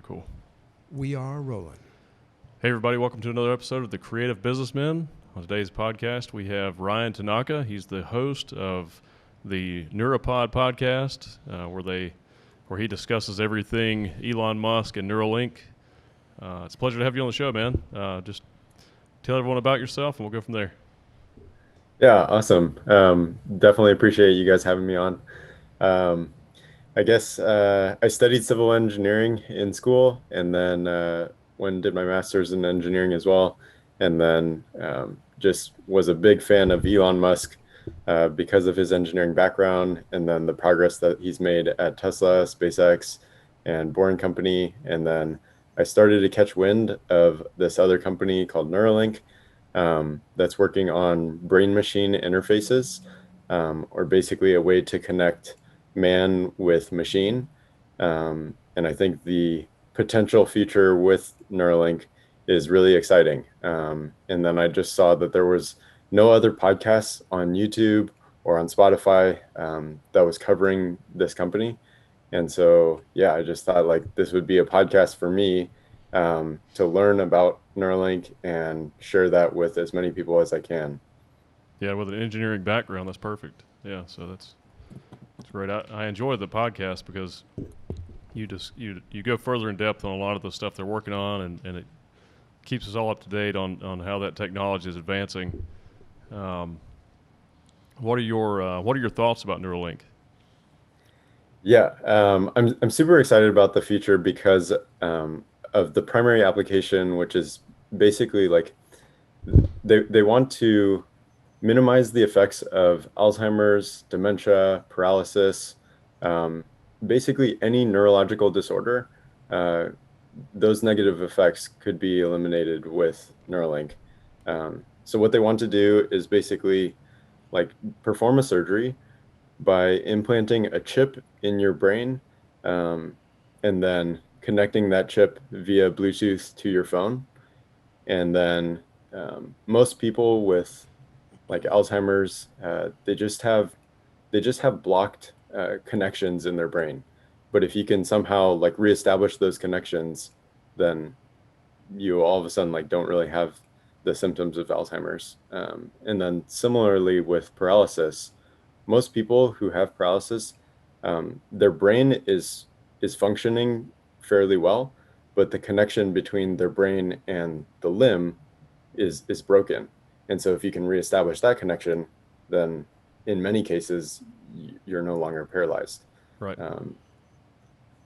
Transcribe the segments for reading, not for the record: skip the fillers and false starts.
Cool. We are rolling. Hey, everybody. Welcome to another episode of the Creative Businessmen. On today's podcast, we have Ryan Tanaka. He's the host of the Neura podcast, where he discusses everything Elon Musk and Neuralink. It's a pleasure to have you on the show, man. Just tell everyone about yourself, and we'll go from there. Yeah, awesome. Definitely appreciate you guys having me on. I guess I studied civil engineering in school, and then went and did my master's in engineering as well, and then just was a big fan of Elon Musk because of his engineering background, and then the progress that he's made at Tesla, SpaceX, and Boring Company. And then I started to catch wind of this other company called Neuralink that's working on brain-machine interfaces, or basically a way to connect man with machine. And I think the potential future with Neuralink is really exciting. And then I just saw that there was no other podcasts on YouTube or on Spotify that was covering this company. And so, yeah, I just thought like this would be a podcast for me to learn about Neuralink and share that with as many people as I can. Yeah, with an engineering background, that's perfect. Yeah, so that's great. I enjoy the podcast because you go further in depth on a lot of the stuff they're working on, and it keeps us all up to date on how that technology is advancing. What are your thoughts about Neuralink? Yeah, I'm super excited about the future because of the primary application, which is basically like they want to minimize the effects of Alzheimer's, dementia, paralysis, basically any neurological disorder. Those negative effects could be eliminated with Neuralink. So what they want to do is basically like perform a surgery by implanting a chip in your brain, and then connecting that chip via Bluetooth to your phone. And then most people with like Alzheimer's, they just have blocked connections in their brain. But if you can somehow like reestablish those connections, then you all of a sudden like don't really have the symptoms of Alzheimer's. And then similarly with paralysis, most people who have paralysis, their brain is functioning fairly well, but the connection between their brain and the limb is broken. And so if you can reestablish that connection, then in many cases, you're no longer paralyzed. Right.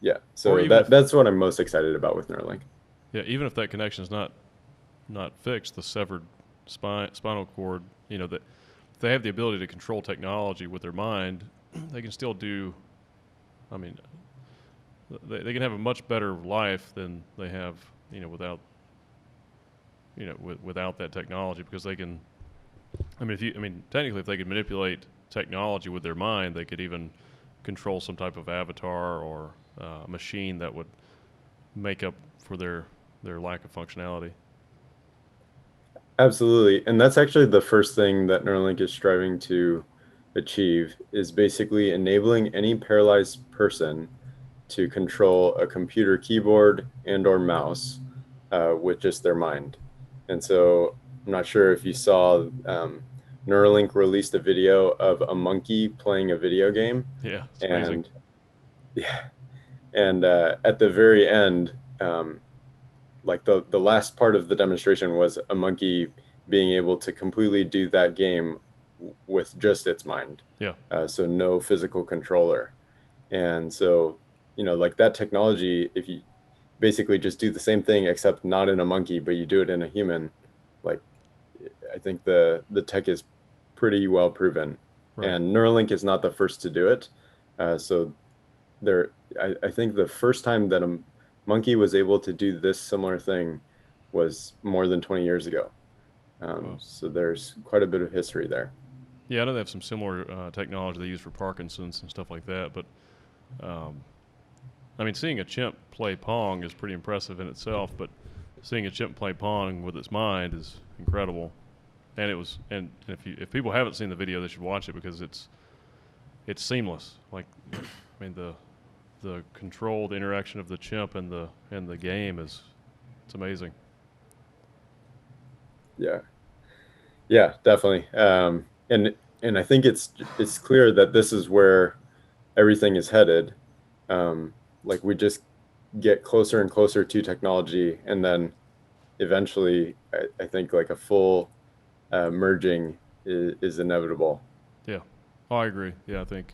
Yeah. So that's what I'm most excited about with Neuralink. Yeah, even if that connection is not fixed, the severed spinal cord, that if they have the ability to control technology with their mind, they can still do. I mean, they can have a much better life than they have, without. Without that technology, because they can. Technically, if they could manipulate technology with their mind, they could even control some type of avatar or machine that would make up for their lack of functionality. Absolutely. And that's actually the first thing that Neuralink is striving to achieve, is basically enabling any paralyzed person to control a computer keyboard and or mouse with just their mind. And so I'm not sure if you saw, Neuralink released a video of a monkey playing a video game. Yeah, it's amazing. And at the very end, like the last part of the demonstration was a monkey being able to completely do that game with just its mind. Yeah. So no physical controller. And so, like that technology, if you basically just do the same thing except not in a monkey, but you do it in a human, like I think the tech is pretty well proven. Right. And Neuralink is not the first to do it. So I think the first time that a monkey was able to do this similar thing was more than 20 years ago. Wow. So there's quite a bit of history there. Yeah, I know they have some similar technology they use for Parkinson's and stuff like that, but seeing a chimp play Pong is pretty impressive in itself, but seeing a chimp play Pong with its mind is incredible. And if people haven't seen the video, they should watch it because it's seamless. Like, the the controlled interaction of the chimp and the game it's amazing. Yeah, definitely. And I think it's clear that this is where everything is headed. Like we just get closer and closer to technology, and then eventually, I think like a full merging is inevitable. Yeah. Oh, I agree. Yeah, I think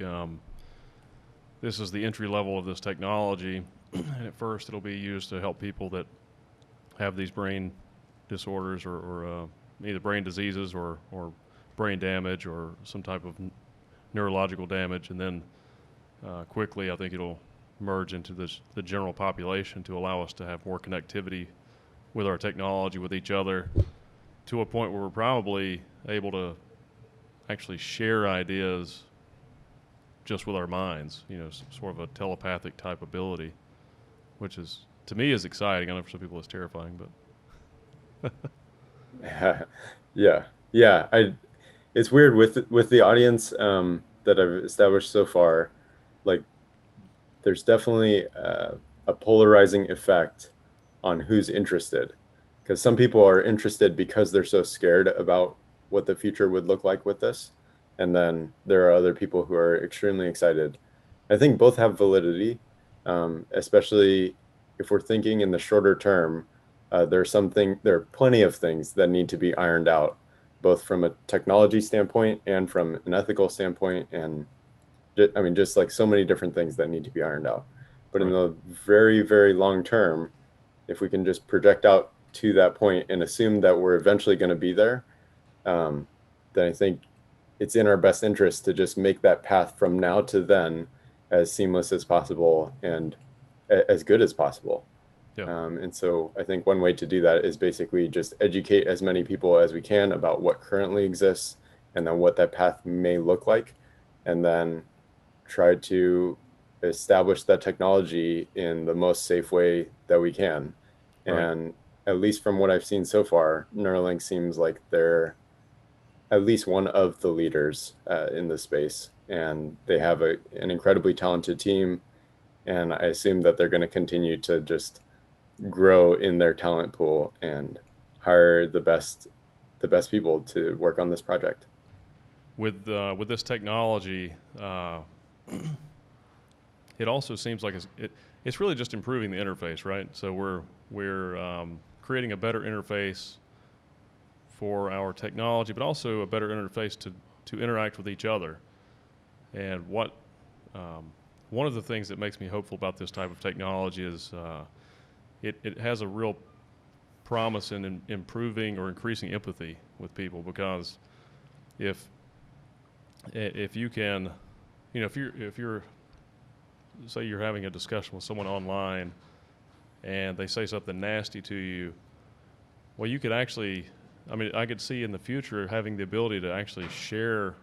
this is the entry level of this technology, and at first it'll be used to help people that have these brain disorders or either brain diseases or brain damage or some type of neurological damage, and then quickly I think it'll merge into the general population to allow us to have more connectivity with our technology, with each other, to a point where we're probably able to actually share ideas just with our minds, sort of a telepathic type ability, which is, to me, is exciting. I know for some people it's terrifying, but Yeah. It's weird with the audience that I've established so far. Like, there's definitely a polarizing effect on who's interested, because some people are interested because they're so scared about what the future would look like with this, and then there are other people who are extremely excited. I think both have validity, especially if we're thinking in the shorter term. There are plenty of things that need to be ironed out, both from a technology standpoint and from an ethical standpoint, and I mean, just like so many different things that need to be ironed out. But in right. the very, very long term, if we can just project out to that point and assume that we're eventually going to be there, then I think it's in our best interest to just make that path from now to then as seamless as possible and as good as possible. Yeah. And so I think one way to do that is basically just educate as many people as we can about what currently exists and then what that path may look like, and then try to establish that technology in the most safe way that we can. Right. And at least from what I've seen so far, Neuralink seems like they're at least one of the leaders in the space, and they have an incredibly talented team. And I assume that they're going to continue to just grow in their talent pool and hire the best people to work on this project. With this technology, it also seems like it's really just improving the interface, right? So we're creating a better interface for our technology, but also a better interface to interact with each other. And one of the things that makes me hopeful about this type of technology is it has a real promise in improving or increasing empathy with people, because if you can, if you're say you're having a discussion with someone online and they say something nasty to you, well, you could actually, I could see in the future having the ability to actually share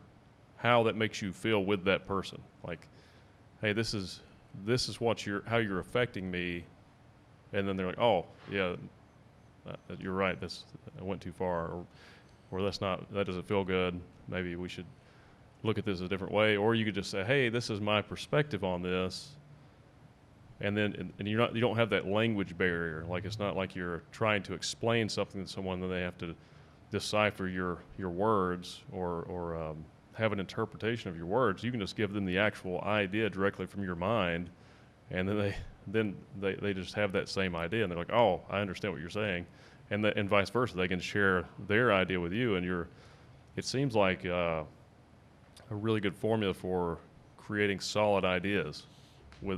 how that makes you feel with that person. Like, hey, this is how you're affecting me, and then they're like, oh yeah, you're right. I went too far, or that doesn't feel good. Maybe we should look at this a different way. Or you could just say, hey, this is my perspective on this, and then and you don't have that language barrier. Like, it's not like you're trying to explain something to someone that they have to decipher your words or have an interpretation of your words. You can just give them the actual idea directly from your mind, and then they just have that same idea, and they're like, oh, I understand what you're saying, and vice versa. They can share their idea with you, and it seems like a really good formula for creating solid ideas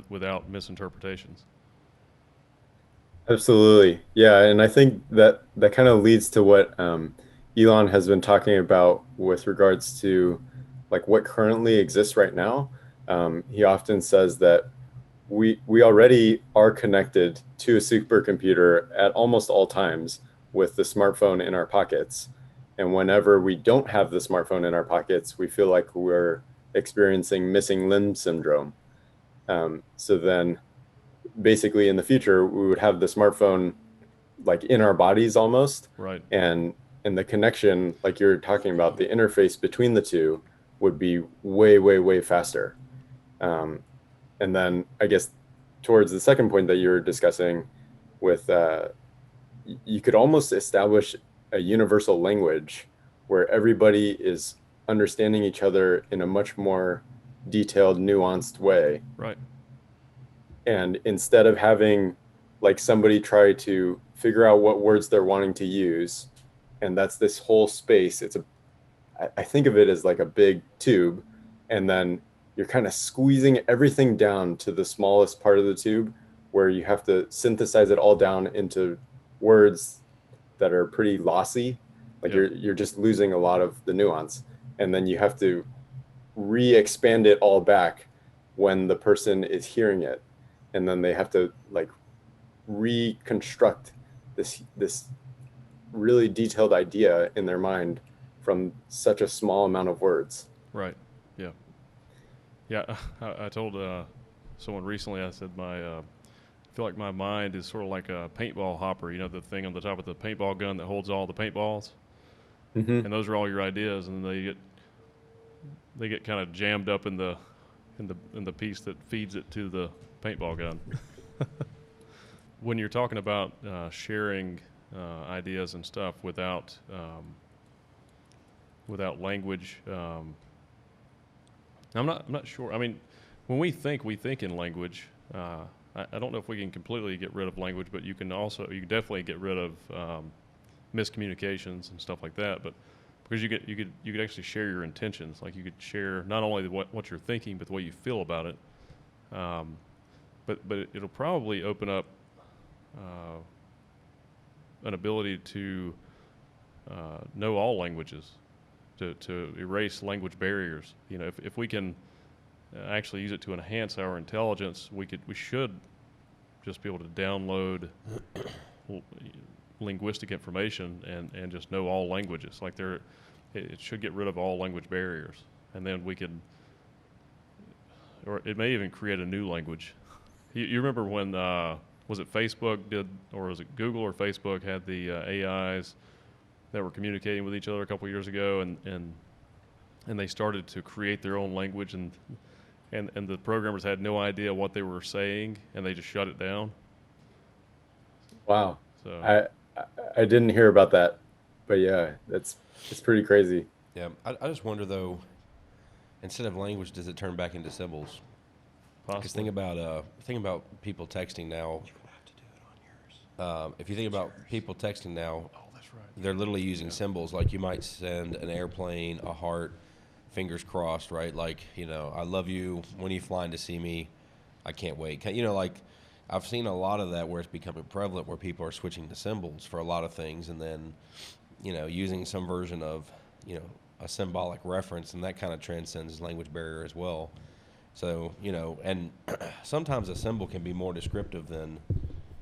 without misinterpretations. Absolutely. Yeah. And I think that kind of leads to what Elon has been talking about with regards to like what currently exists right now. He often says that we already are connected to a supercomputer at almost all times with the smartphone in our pockets. And whenever we don't have the smartphone in our pockets, we feel like we're experiencing missing limb syndrome. So then basically in the future, we would have the smartphone like in our bodies almost. Right. And the connection, like you're talking about, the interface between the two would be way, way, way faster. And then I guess towards the second point that you were discussing with, you could almost establish a universal language where everybody is understanding each other in a much more detailed, nuanced way. Right. And instead of having like somebody try to figure out what words they're wanting to use, and that's this whole space, I think of it as like a big tube, and then you're kind of squeezing everything down to the smallest part of the tube where you have to synthesize it all down into words that are pretty lossy. Like you're just losing a lot of the nuance. And then you have to re-expand it all back when the person is hearing it. And then they have to like reconstruct this really detailed idea in their mind from such a small amount of words. Right. Yeah. Yeah. I told someone recently, I said I feel like my mind is sort of like a paintball hopper, you know, the thing on the top of the paintball gun that holds all the paintballs. Mm-hmm. And those are all your ideas, and they get kind of jammed up in the piece that feeds it to the paintball gun. When you're talking about sharing ideas and stuff without language, I'm not sure. I mean, when we think in language. I don't know if we can completely get rid of language, but you can definitely get rid of miscommunications and stuff like that. But because you could actually share your intentions, like you could share not only what you're thinking, but the way you feel about it. But it'll probably open up an ability to know all languages, to erase language barriers. You know, if we can actually use it to enhance our intelligence, we should just be able to download linguistic information and just know all languages. Like it should get rid of all language barriers, and then we could, or it may even create a new language. You remember when was it Facebook did, or was it Google or Facebook had the AIs that were communicating with each other a couple years ago, and they started to create their own language, and the programmers had no idea what they were saying, and they just shut it down. Wow. So I didn't hear about that, but yeah, it's pretty crazy. Yeah, I just wonder though, instead of language, does it turn back into symbols? Because think about people texting now. You have to do it on yours. If you think about people texting now, oh, that's right. they're literally using symbols. Like you might send an airplane, a heart, fingers crossed, right? Like, you know, I love you. When are you flying to see me? I can't wait. You know, like I've seen a lot of that where it's becoming prevalent, where people are switching to symbols for a lot of things, and then, you know, using some version of, you know, a symbolic reference, and that kind of transcends language barrier as well. So, you know, and sometimes a symbol can be more descriptive than,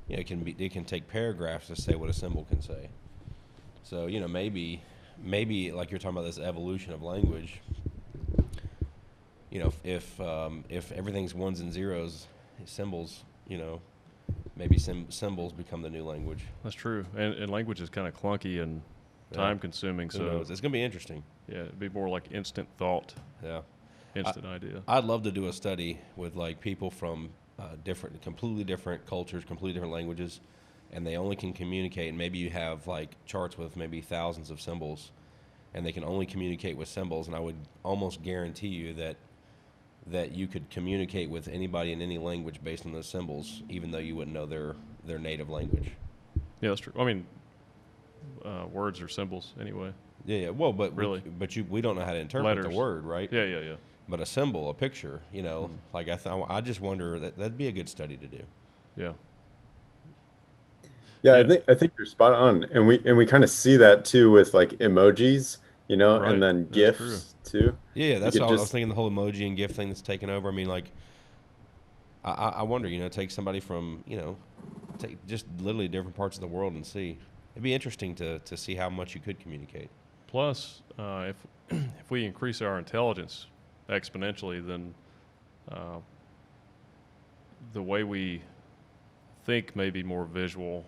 you know, it can take paragraphs to say what a symbol can say. So, you know, maybe like you're talking about this evolution of language, you know, if everything's ones and zeros, symbols, you know, maybe symbols become the new language. That's true, and language is kind of clunky and time consuming. Who So knows? It's gonna be interesting. yeah, it'd be more like instant thought, Yeah, instant idea. I'd love to do a study with like people from completely different cultures, completely different languages, and they only can communicate. And maybe you have like charts with maybe thousands of symbols, and they can only communicate with symbols. And I would almost guarantee you that you could communicate with anybody in any language based on those symbols, even though you wouldn't know their native language. Yeah, that's true. I mean, words are symbols anyway. Yeah. Well, but Really? we don't know how to interpret Letters. the word, right? Yeah. But a symbol, a picture, you know, like I just wonder that'd be a good study to do. Yeah. Yeah, I think you're spot on, and we kind of see that too with like emojis, you know, Right. and then That's GIFs too. Yeah, that's could all I was just- thinking. The whole emoji and GIF thing that's taken over. I mean, like, I wonder, you know, take somebody from, you know, take just literally different parts of the world and see. It'd be interesting to see how much you could communicate. Plus, if we increase our intelligence exponentially, then the way we think may be more visual.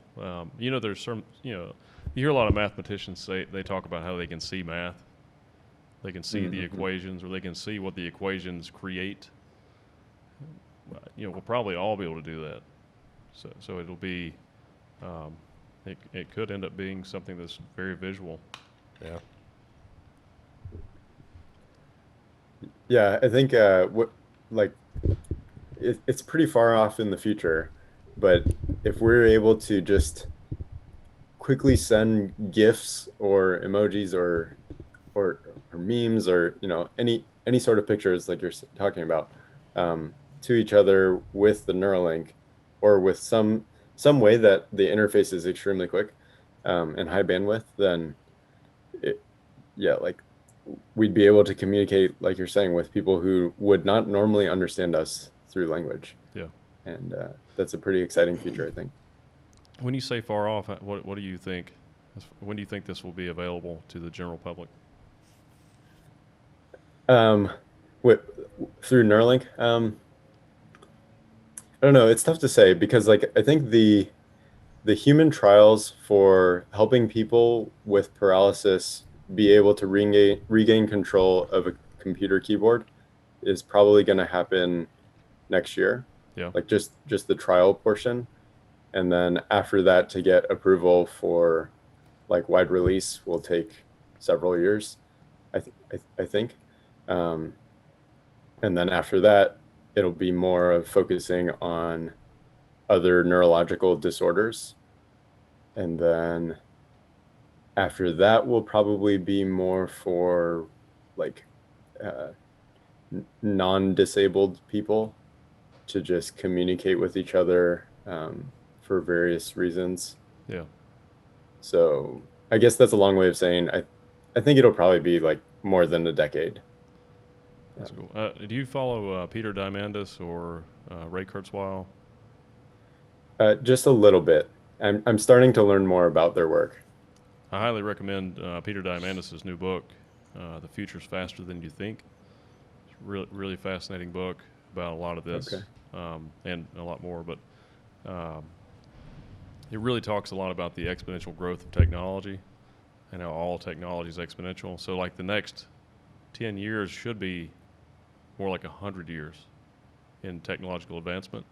You know, there's some, you know, you hear a lot of mathematicians they talk about how they can see math. They can see the equations, or they can see what the equations create. we'll probably all be able to do that. So it'll be, it could end up being something that's very visual. Yeah. Yeah, I think it's pretty far off in the future, but if we're able to just quickly send GIFs or emojis or memes or any sort of pictures like you're talking about to each other with the Neuralink or with some way that the interface is extremely quick and high bandwidth, then like we'd be able to communicate, like you're saying, with people who would not normally understand us through language. Yeah. And that's a pretty exciting feature, I think. When you say far off, what do you think? When do you think this will be available to the general public? Through Neuralink, I don't know. It's tough to say because, like, I think the human trials for helping people with paralysis be able to regain control of a computer keyboard is probably going to happen next year. Yeah. Like just the trial portion, and then after that, to get approval for like wide release will take several years. I think. And then after that, it'll be more of focusing on other neurological disorders. And then after that will probably be more for like non-disabled people to just communicate with each other for various reasons. Yeah. So I guess that's a long way of saying I think it'll probably be like more than a decade. That's cool. Do you follow Peter Diamandis or Ray Kurzweil? Just a little bit. I'm starting to learn more about their work. I highly recommend Peter Diamandis' new book, The Future's Faster Than You Think. It's a really fascinating book about a lot of this and a lot more. But it really talks a lot about the exponential growth of technology and how all technology is exponential. So like the next 10 years should be more like 100 years in technological advancement.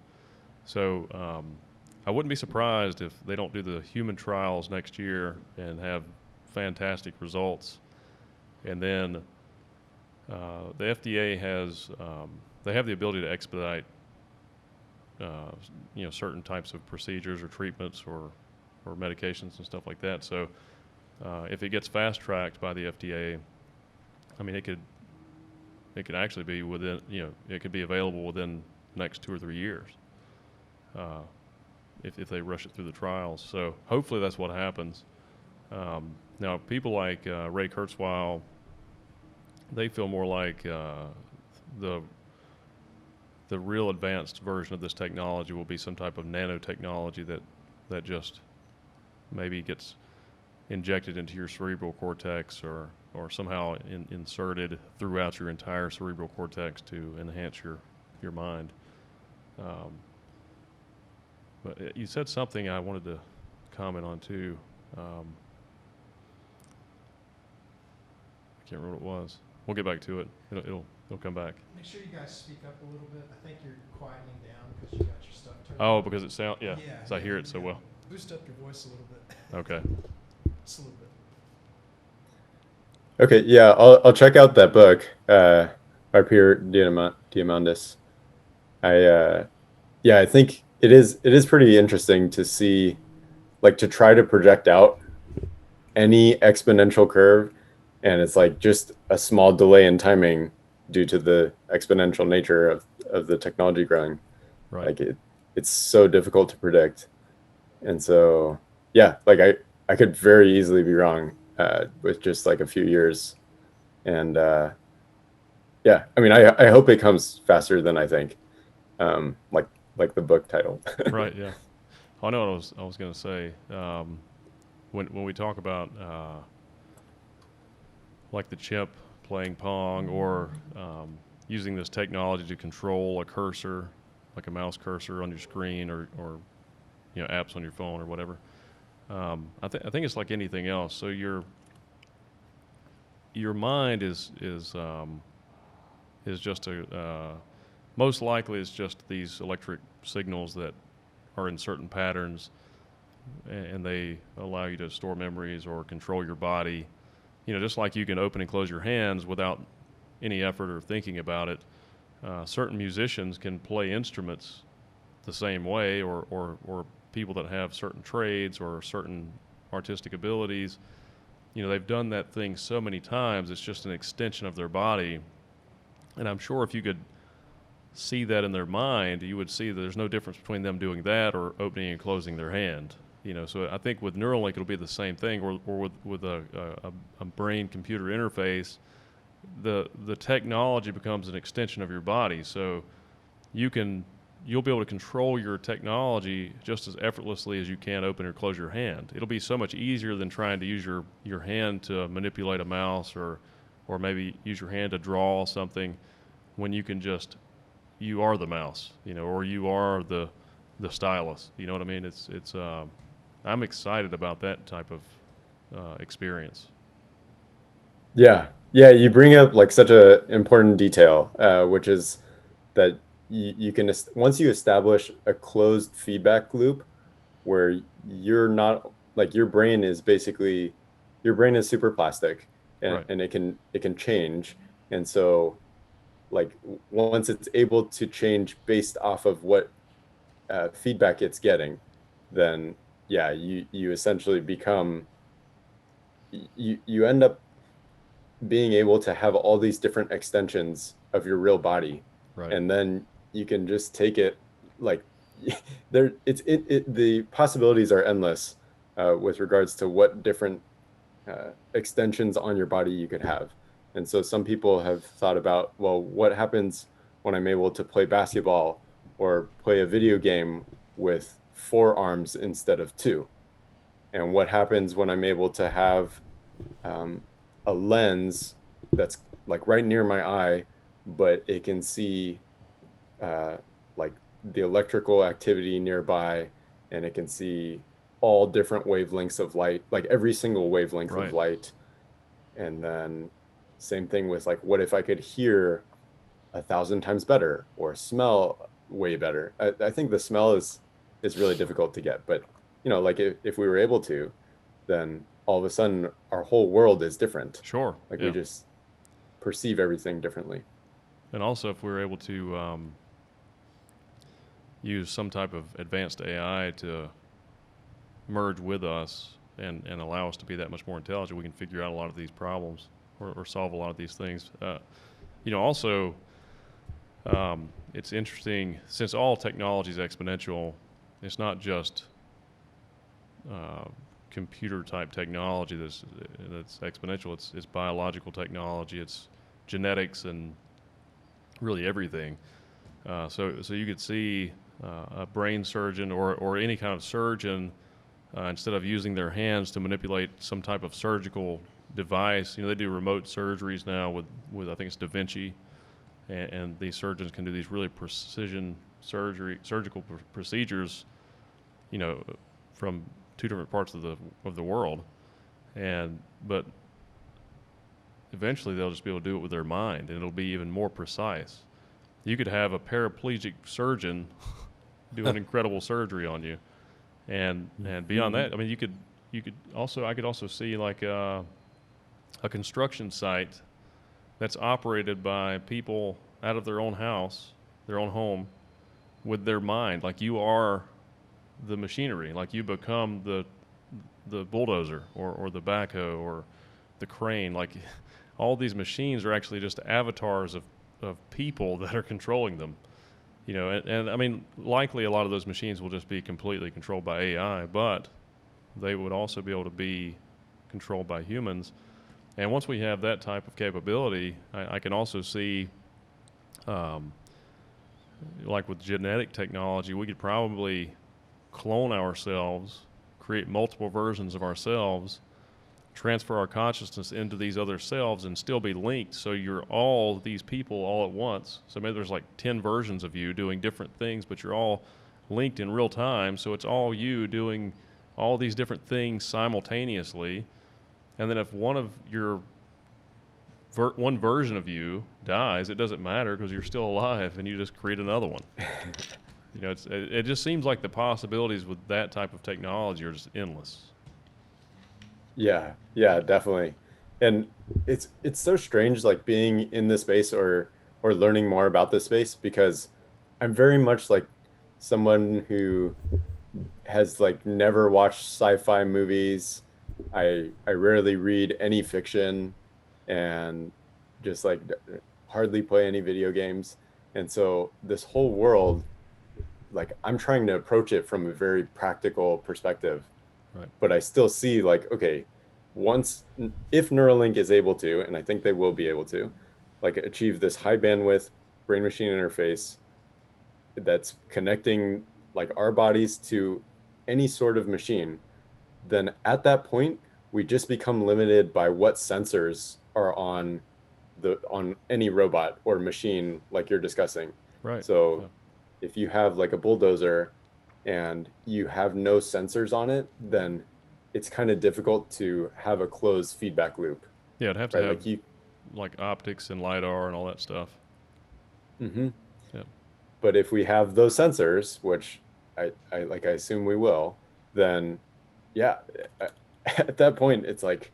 So I wouldn't be surprised if they don't do the human trials next year and have fantastic results. And then the FDA has they have the ability to expedite certain types of procedures or treatments or medications and stuff like that. So if it gets fast tracked by the FDA, I mean it could actually be within it could be available within the next 2 or 3 years. If they rush it through the trials. So hopefully that's what happens. Now, people like Ray Kurzweil, they feel more like the real advanced version of this technology will be some type of nanotechnology that just maybe gets injected into your cerebral cortex or somehow inserted throughout your entire cerebral cortex to enhance your mind. But you said something I wanted to comment on too. I can't remember what it was. We'll get back to it. It'll come back. Make sure you guys speak up a little bit. I think you're quietening down because you got your stuff turned Oh, on. because it sounds because I hear it so well. Boost up your voice a little bit. Okay. Just a little bit. Okay, yeah, I'll check out that book, by Peter Diamandis. I think it is pretty interesting to see, like, to try to project out any exponential curve, and it's like just a small delay in timing due to the exponential nature of the technology growing. Right. Like it's so difficult to predict, and so like I could very easily be wrong with just like a few years, and I mean I hope it comes faster than I think, like the book title. Right. Yeah. I know what I was going to say. When we talk about like the chip playing Pong or using this technology to control a cursor, like a mouse cursor on your screen or apps on your phone or whatever. I think it's like anything else. So your mind is just most likely it's just these electric signals that are in certain patterns, and they allow you to store memories or control your body. Just like you can open and close your hands without any effort or thinking about it. Certain musicians can play instruments the same way, or people that have certain trades or certain artistic abilities. They've done that thing so many times, it's just an extension of their body. And I'm sure if you could see that in their mind, you would see that there's no difference between them doing that or opening and closing their hand. So I think with Neuralink it'll be the same thing, or with a brain-computer interface, the technology becomes an extension of your body. So you'll be able to control your technology just as effortlessly as you can open or close your hand. It'll be so much easier than trying to use your hand to manipulate a mouse or maybe use your hand to draw something, when you can just, you are the mouse, or you are the stylus. You know what I mean? It's I'm excited about that type of experience. Yeah, you bring up like such a important detail, which is that you can, once you establish a closed feedback loop where you're not, like, your brain is super plastic, and, Right. and it can change. And so, like, once it's able to change based off of what feedback it's getting, then yeah, you essentially become, you end up being able to have all these different extensions of your real body. Right. And then you can just take it, like, the possibilities are endless with regards to what different extensions on your body you could have. And so some people have thought about, well, what happens when I'm able to play basketball or play a video game with 4 arms instead of 2? And what happens when I'm able to have a lens that's like right near my eye, but it can see like the electrical activity nearby, and it can see all different wavelengths of light, like every single wavelength Right. of light. And then same thing with, like, what if I could hear 1,000 times better or smell way better? I think the smell is really difficult to get, but like if we were able to, then all of a sudden our whole world is different. Sure. Like, yeah. we just perceive everything differently. And also, if we're able to use some type of advanced AI to merge with us and allow us to be that much more intelligent, we can figure out a lot of these problems or solve a lot of these things. Also, it's interesting, since all technology is exponential, it's not just computer type technology that's exponential. It's biological technology, it's genetics, and really everything. So you could see a brain surgeon or any kind of surgeon, instead of using their hands to manipulate some type of surgical device, they do remote surgeries now with I think it's Da Vinci, and these surgeons can do these really precision surgical procedures, from 2 different parts of the world, but eventually they'll just be able to do it with their mind, and it'll be even more precise. You could have a paraplegic surgeon do an incredible surgery on you, and beyond that, I mean, I could also see like a construction site that's operated by people out of their own house, their own home, with their mind. Like, you are the machinery, like you become the bulldozer or the backhoe or the crane. Like, all these machines are actually just avatars of people that are controlling them. And I mean, likely a lot of those machines will just be completely controlled by AI, but they would also be able to be controlled by humans. And once we have that type of capability, I can also see, like with genetic technology, we could probably clone ourselves, create multiple versions of ourselves, transfer our consciousness into these other selves, and still be linked. So you're all these people all at once. So maybe there's like 10 versions of you doing different things, but you're all linked in real time. So it's all you doing all these different things simultaneously. And then if one of your one version of you dies, it doesn't matter because you're still alive and you just create another one. You know, it just seems like the possibilities with that type of technology are just endless. Yeah, definitely. And it's so strange, like being in this space or learning more about this space, because I'm very much like someone who has like never watched sci-fi movies. I rarely read any fiction, and just like hardly play any video games. And so this whole world, like I'm trying to approach it from a very practical perspective. Right. But I still see like, okay, if Neuralink is able to, and I think they will be able to, like achieve this high bandwidth brain machine interface that's connecting like our bodies to any sort of machine, then at that point we just become limited by what sensors are on any robot or machine like you're discussing. Right. So Yeah. if you have like a bulldozer and you have no sensors on it, then it's kind of difficult to have a closed feedback loop. Yeah, it'd have to Right, have like like optics and LiDAR and all that stuff. Mm-hmm. Yeah. But if we have those sensors, which I assume we will, then yeah, at that point it's like,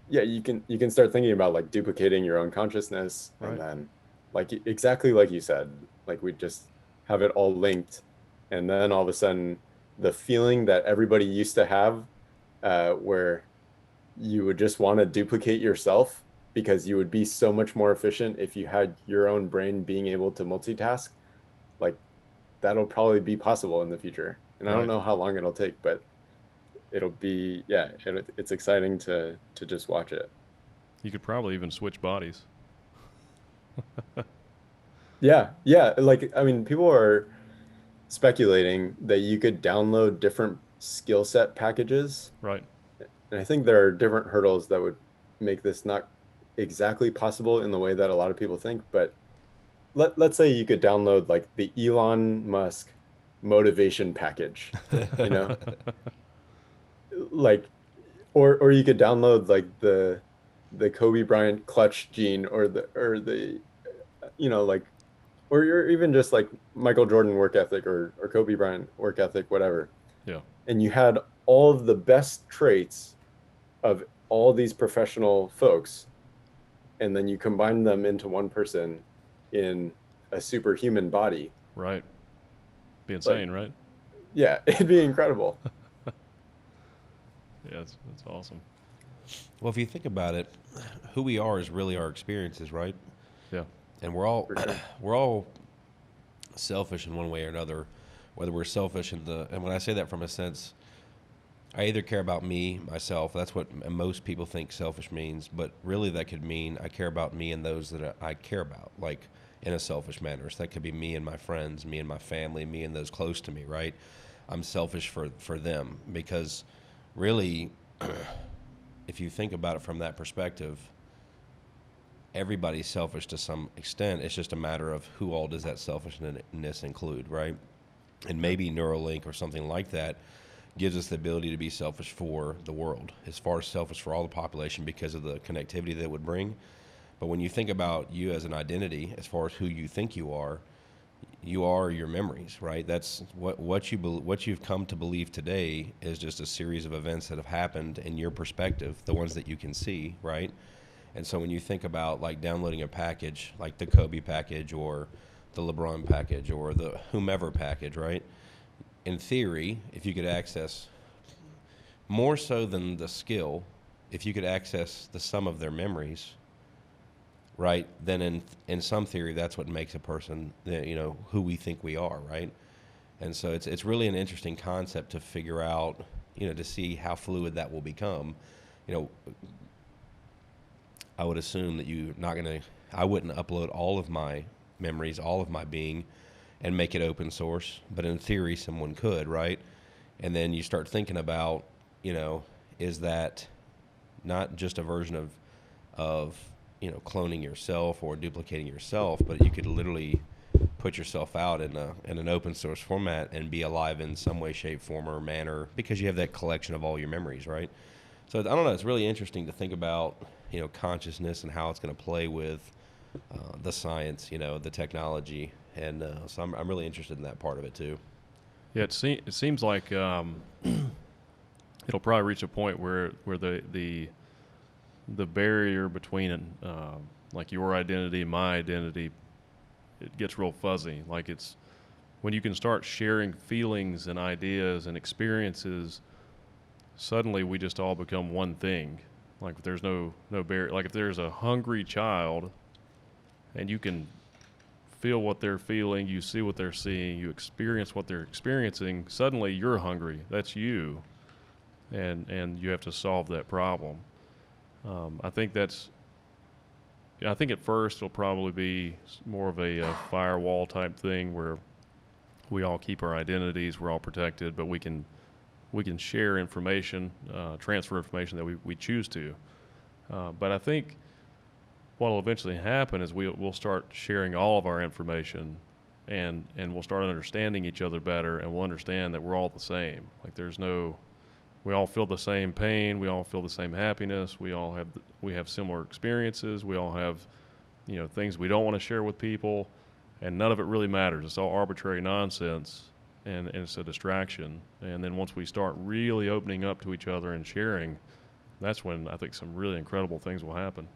yeah, you can start thinking about like duplicating your own consciousness, Right. and then like exactly like you said, like we just have it all linked, and then all of a sudden the feeling that everybody used to have, where you would just want to duplicate yourself because you would be so much more efficient if you had your own brain being able to multitask, like that'll probably be possible in the future. And I Right. don't know how long it'll take, but it'll be, yeah, it's exciting to just watch it. You could probably even switch bodies. Yeah, like I mean, people are speculating that you could download different skill set packages, Right. and I think there are different hurdles that would make this not exactly possible in the way that a lot of people think. But let's say you could download like the Elon Musk motivation package, you know, like, or you could download like the Kobe Bryant clutch gene, or the you know, like, or you're even just like Michael Jordan work ethic, or Kobe Bryant work ethic, whatever. Yeah. And you had all of the best traits of all these professional folks, and then you combine them into one person in a superhuman body. Right. Be insane, right? Yeah, it'd be incredible. Yeah, that's awesome. Well, if you think about it, who we are is really our experiences, right? Yeah. And we're all For sure. we're all selfish in one way or another. Whether we're selfish and when I say that from a sense, I either care about me, myself. That's what most people think selfish means, but really that could mean I care about me and those that I care about, like in a selfish manner. So that could be me and my friends, me and my family, me and those close to me, right? I'm selfish for them, because really, if you think about it from that perspective, everybody's selfish to some extent. It's just a matter of who all does that selfishness include, right? And maybe Neuralink or something like that gives us the ability to be selfish for the world, as far as selfish for all the population because of the connectivity that it would bring. But when you think about you as an identity, as far as who you think you are your memories, right? That's what you've come to believe today is just a series of events that have happened in your perspective, the ones that you can see, right? And so when you think about like downloading a package, like the Kobe package or the LeBron package or the whomever package, right? In theory, if you could access, more so than the skill, if you could access the sum of their memories, right, then in some theory, that's what makes a person, you know, who we think we are, right? And so it's really an interesting concept to figure out, you know, to see how fluid that will become. You know, I would assume that I wouldn't upload all of my memories, all of my being, and make it open source. But in theory, someone could, right? And then you start thinking about, you know, is that not just a version of you know, cloning yourself or duplicating yourself, but you could literally put yourself out in an open source format and be alive in some way, shape, form, or manner because you have that collection of all your memories, right? So I don't know. It's really interesting to think about consciousness and how it's going to play with the science, the technology. And so I'm really interested in that part of it too. Yeah, it seems like it'll probably reach a point where the barrier between like your identity and my identity, it gets real fuzzy. Like it's when you can start sharing feelings and ideas and experiences, suddenly we just all become one thing. Like there's no barrier. Like if there's a hungry child and you can feel what they're feeling, you see what they're seeing, you experience what they're experiencing, suddenly you're hungry. That's you. And you have to solve that problem. I think at first it'll probably be more of a firewall type thing where we all keep our identities, we're all protected, but we can share information, transfer information that we choose to. But I think what will eventually happen is we'll start sharing all of our information, and we'll start understanding each other better, and we'll understand that we're all the same. Like we all feel the same pain, we all feel the same happiness, we have similar experiences, we all have things we don't want to share with people, and none of it really matters. It's all arbitrary nonsense, and it's a distraction. And then once we start really opening up to each other and sharing, that's when I think some really incredible things will happen.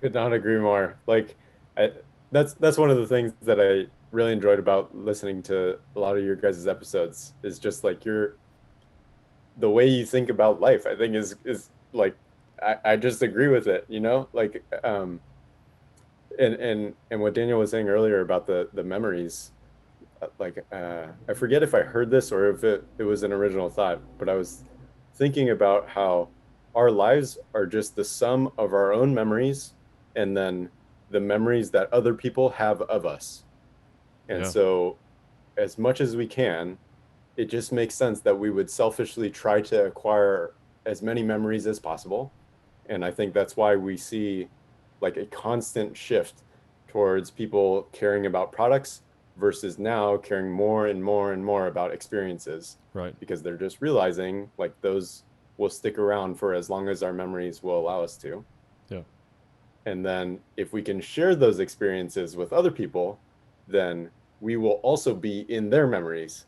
Could not agree more. Like, that's one of the things that I really enjoyed about listening to a lot of your guys' episodes is just like the way you think about life. I think is like I just agree with it. Like and what Daniel was saying earlier about the memories. Like I forget if I heard this or if it was an original thought, but I was thinking about how our lives are just the sum of our own memories and then the memories that other people have of us. And so as much as we can, it just makes sense that we would selfishly try to acquire as many memories as possible. And I think that's why we see like a constant shift towards people caring about products versus now caring more and more and more about experiences. Right. Because they're just realizing like those will stick around for as long as our memories will allow us to. Yeah. And then if we can share those experiences with other people, then we will also be in their memories.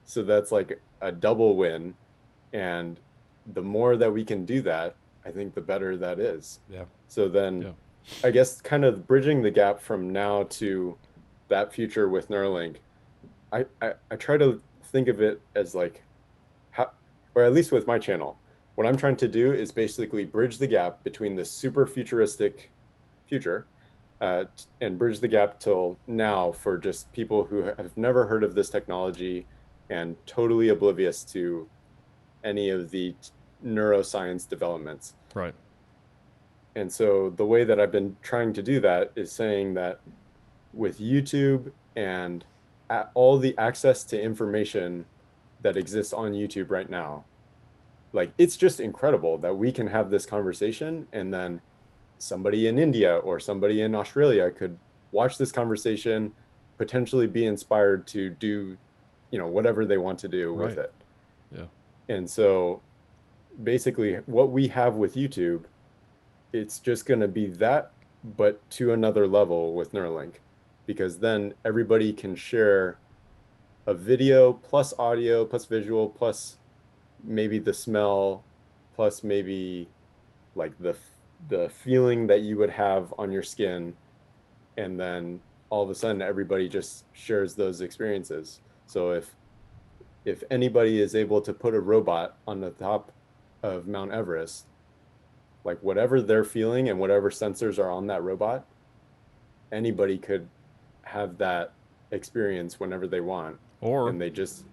So that's like a double win. And the more that we can do that, I think the better that is. Yeah. So then I guess kind of bridging the gap from now to that future with Neuralink, I try to think of it as like how, or at least with my channel, what I'm trying to do is basically bridge the gap between the super futuristic future and bridge the gap till now for just people who have never heard of this technology and totally oblivious to any of the neuroscience developments. Right. And so the way that I've been trying to do that is saying that with YouTube and all the access to information that exists on YouTube right now, like it's just incredible that we can have this conversation and then somebody in India or somebody in Australia could watch this conversation, potentially be inspired to do, whatever they want to do with it. Yeah. And so basically what we have with YouTube, it's just going to be that, but to another level with Neuralink, because then everybody can share a video plus audio plus visual plus maybe the smell plus maybe like the feeling that you would have on your skin, and then all of a sudden everybody just shares those experiences. So if anybody is able to put a robot on the top of Mount Everest, like whatever they're feeling and whatever sensors are on that robot, anybody could have that experience whenever they want. Or and they just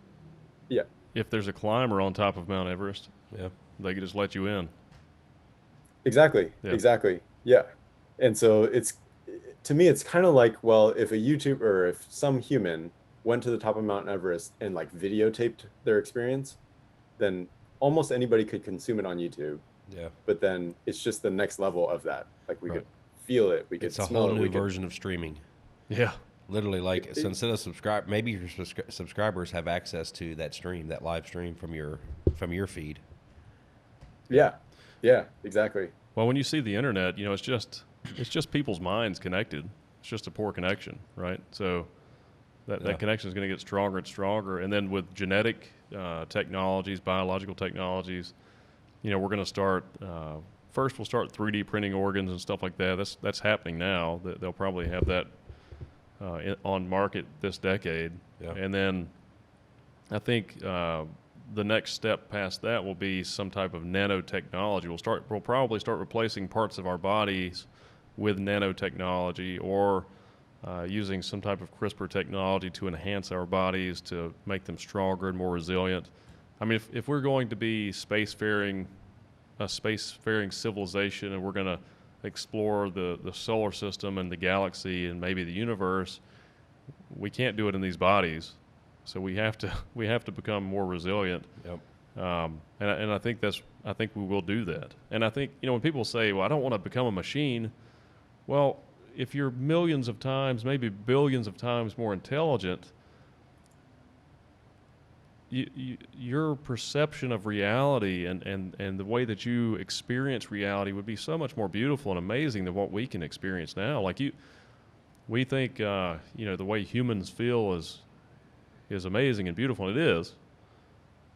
if there's a climber on top of Mount Everest, they could just let you in. Exactly. Yeah. And so to me it's kind of like, well, if a YouTuber or if some human went to the top of Mount Everest and like videotaped their experience, then almost anybody could consume it on YouTube. Yeah. But then it's just the next level of that. Like we could feel it, we could smell it. It's a whole new version of streaming. Yeah. Literally, like so instead of maybe your subscribers have access to that stream, that live stream from your feed. Yeah, exactly. Well, when you see the internet, it's just people's minds connected. It's just a poor connection, right? So that connection is going to get stronger and stronger. And then with genetic technologies, biological technologies, we're going to start. First, we'll start 3D printing organs and stuff like that. That's happening now. They'll probably have that on market this decade. Yeah. And then I think the next step past that will be some type of nanotechnology. We'll probably start replacing parts of our bodies with nanotechnology, or using some type of CRISPR technology to enhance our bodies to make them stronger and more resilient. I mean, if we're going to be a spacefaring civilization, and we're going to explore the solar system and the galaxy and maybe the universe, we can't do it in these bodies. So we have to become more resilient. Yep. And I think we will do that. And I think, when people say, well, I don't want to become a machine, well, if you're millions of times, maybe billions of times more intelligent, your perception of reality and the way that you experience reality would be so much more beautiful and amazing than what we can experience now. Like we think, the way humans feel is amazing and beautiful, and it is.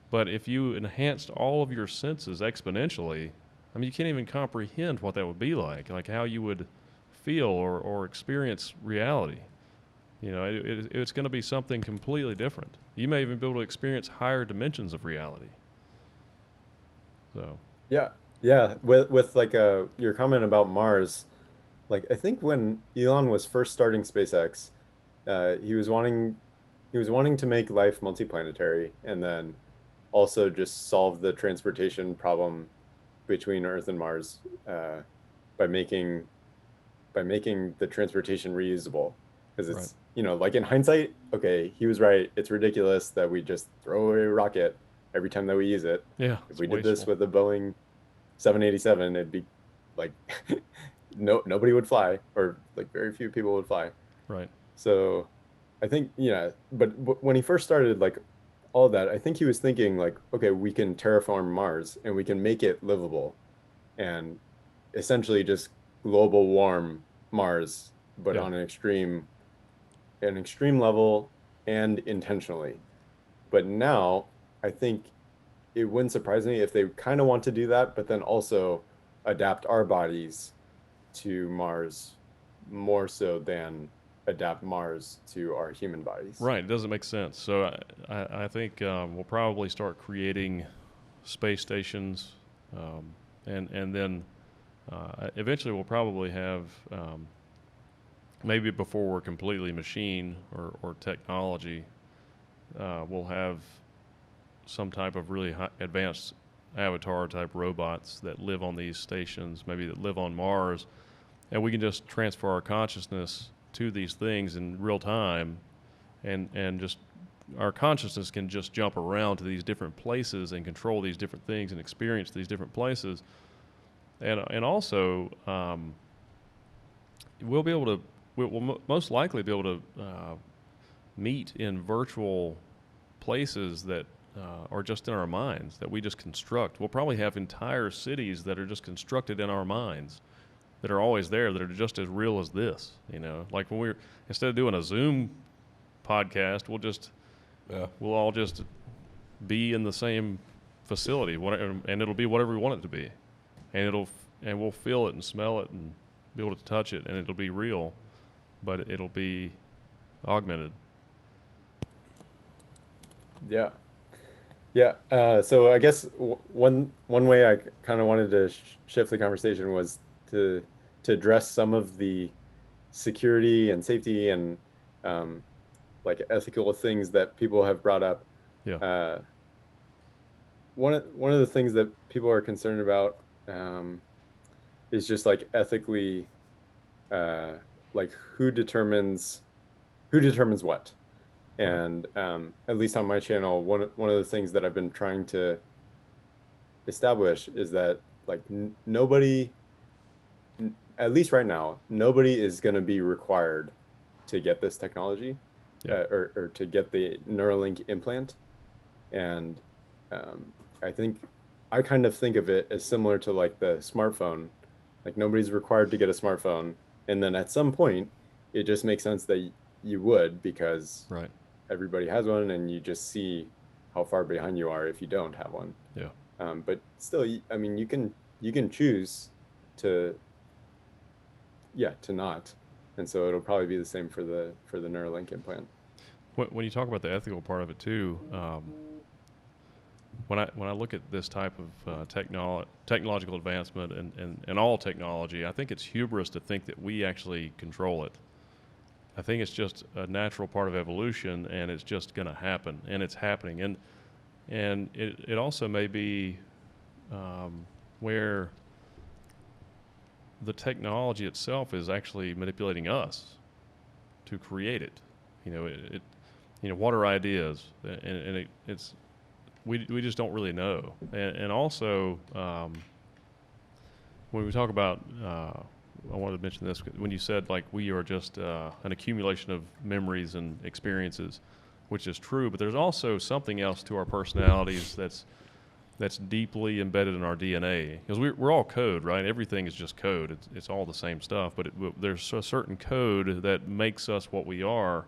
But if you enhanced all of your senses exponentially, I mean, you can't even comprehend what that would be like how you would feel or experience reality. It's going to be something completely different. You may even be able to experience higher dimensions of reality. So. Yeah. With your comment about Mars, I think when Elon was first starting SpaceX, he was wanting to make life multiplanetary, and then also just solve the transportation problem between Earth and Mars by making the transportation reusable. Because it's, right. In hindsight, okay, he was right. It's ridiculous that we just throw away a rocket every time that we use it. Yeah. If we did this with a Boeing 787, it'd be nobody would fly, or very few people would fly. Right. So I think, but when he first started all of that, I think he was thinking okay, we can terraform Mars and we can make it livable and essentially just global warm Mars, but on an extreme level and intentionally. But now I think it wouldn't surprise me if they kind of want to do that, but then also adapt our bodies to Mars more so than adapt Mars to our human bodies. Right. It doesn't make sense. So I think we'll probably start creating space stations, and then eventually we'll probably have, maybe before we're completely machine or technology, we'll have some type of really advanced avatar type robots that live on these stations, maybe that live on Mars, and we can just transfer our consciousness to these things in real time, and just our consciousness can just jump around to these different places and control these different things and experience these different places. And also, we'll most likely be able to meet in virtual places that are just in our minds, that we just construct. We'll probably have entire cities that are just constructed in our minds, that are always there, that are just as real as this. Like when instead of doing a Zoom podcast, we'll all just be in the same facility, and it'll be whatever we want it to be, and we'll feel it and smell it and be able to touch it, and it'll be real, but it'll be augmented. Yeah. So I guess one way I kind of wanted to shift the conversation was to address some of the security and safety and ethical things that people have brought up. Yeah. One of the things that people are concerned about is just ethically, who determines what. And at least on my channel, one of the things that I've been trying to establish is that nobody, at least right now, nobody is going to be required to get this technology, or to get the Neuralink implant. And I kind of think of it as similar to the smartphone, Like nobody's required to get a smartphone. And then at some point, it just makes sense that you would, because Right. everybody has one, and you just see how far behind you are if you don't have one. Yeah. But still, I mean, you can choose to, to not. And so it'll probably be the same for the Neuralink implant. When you talk about the ethical part of it too, when I look at this type of technological advancement and all technology, I think it's hubris to think that we actually control it. I think it's just a natural part of evolution, and it's just going to happen, and it's happening. And it also may be where the technology itself is actually manipulating us to create it. What are ideas? And it's we just don't really know. And also, when we talk about, I wanted to mention this, when you said like we are just an accumulation of memories and experiences, which is true, but there's also something else to our personalities that's deeply embedded in our DNA. Because we're all code, right? Everything is just code. It's all the same stuff, but there's a certain code that makes us what we are,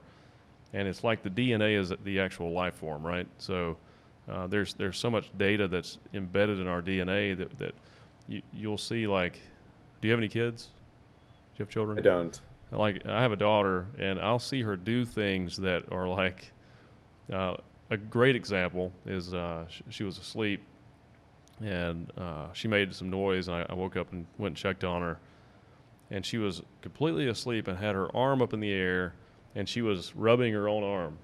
and it's like the DNA is the actual life form, right? So there's so much data that's embedded in our DNA that you'll see. Like, do you have any kids? Do you have children? I don't. Like, I have a daughter, and I'll see her do things that are like, a great example is she was asleep, and she made some noise, and I woke up and went and checked on her, and she was completely asleep and had her arm up in the air, and she was rubbing her own arm.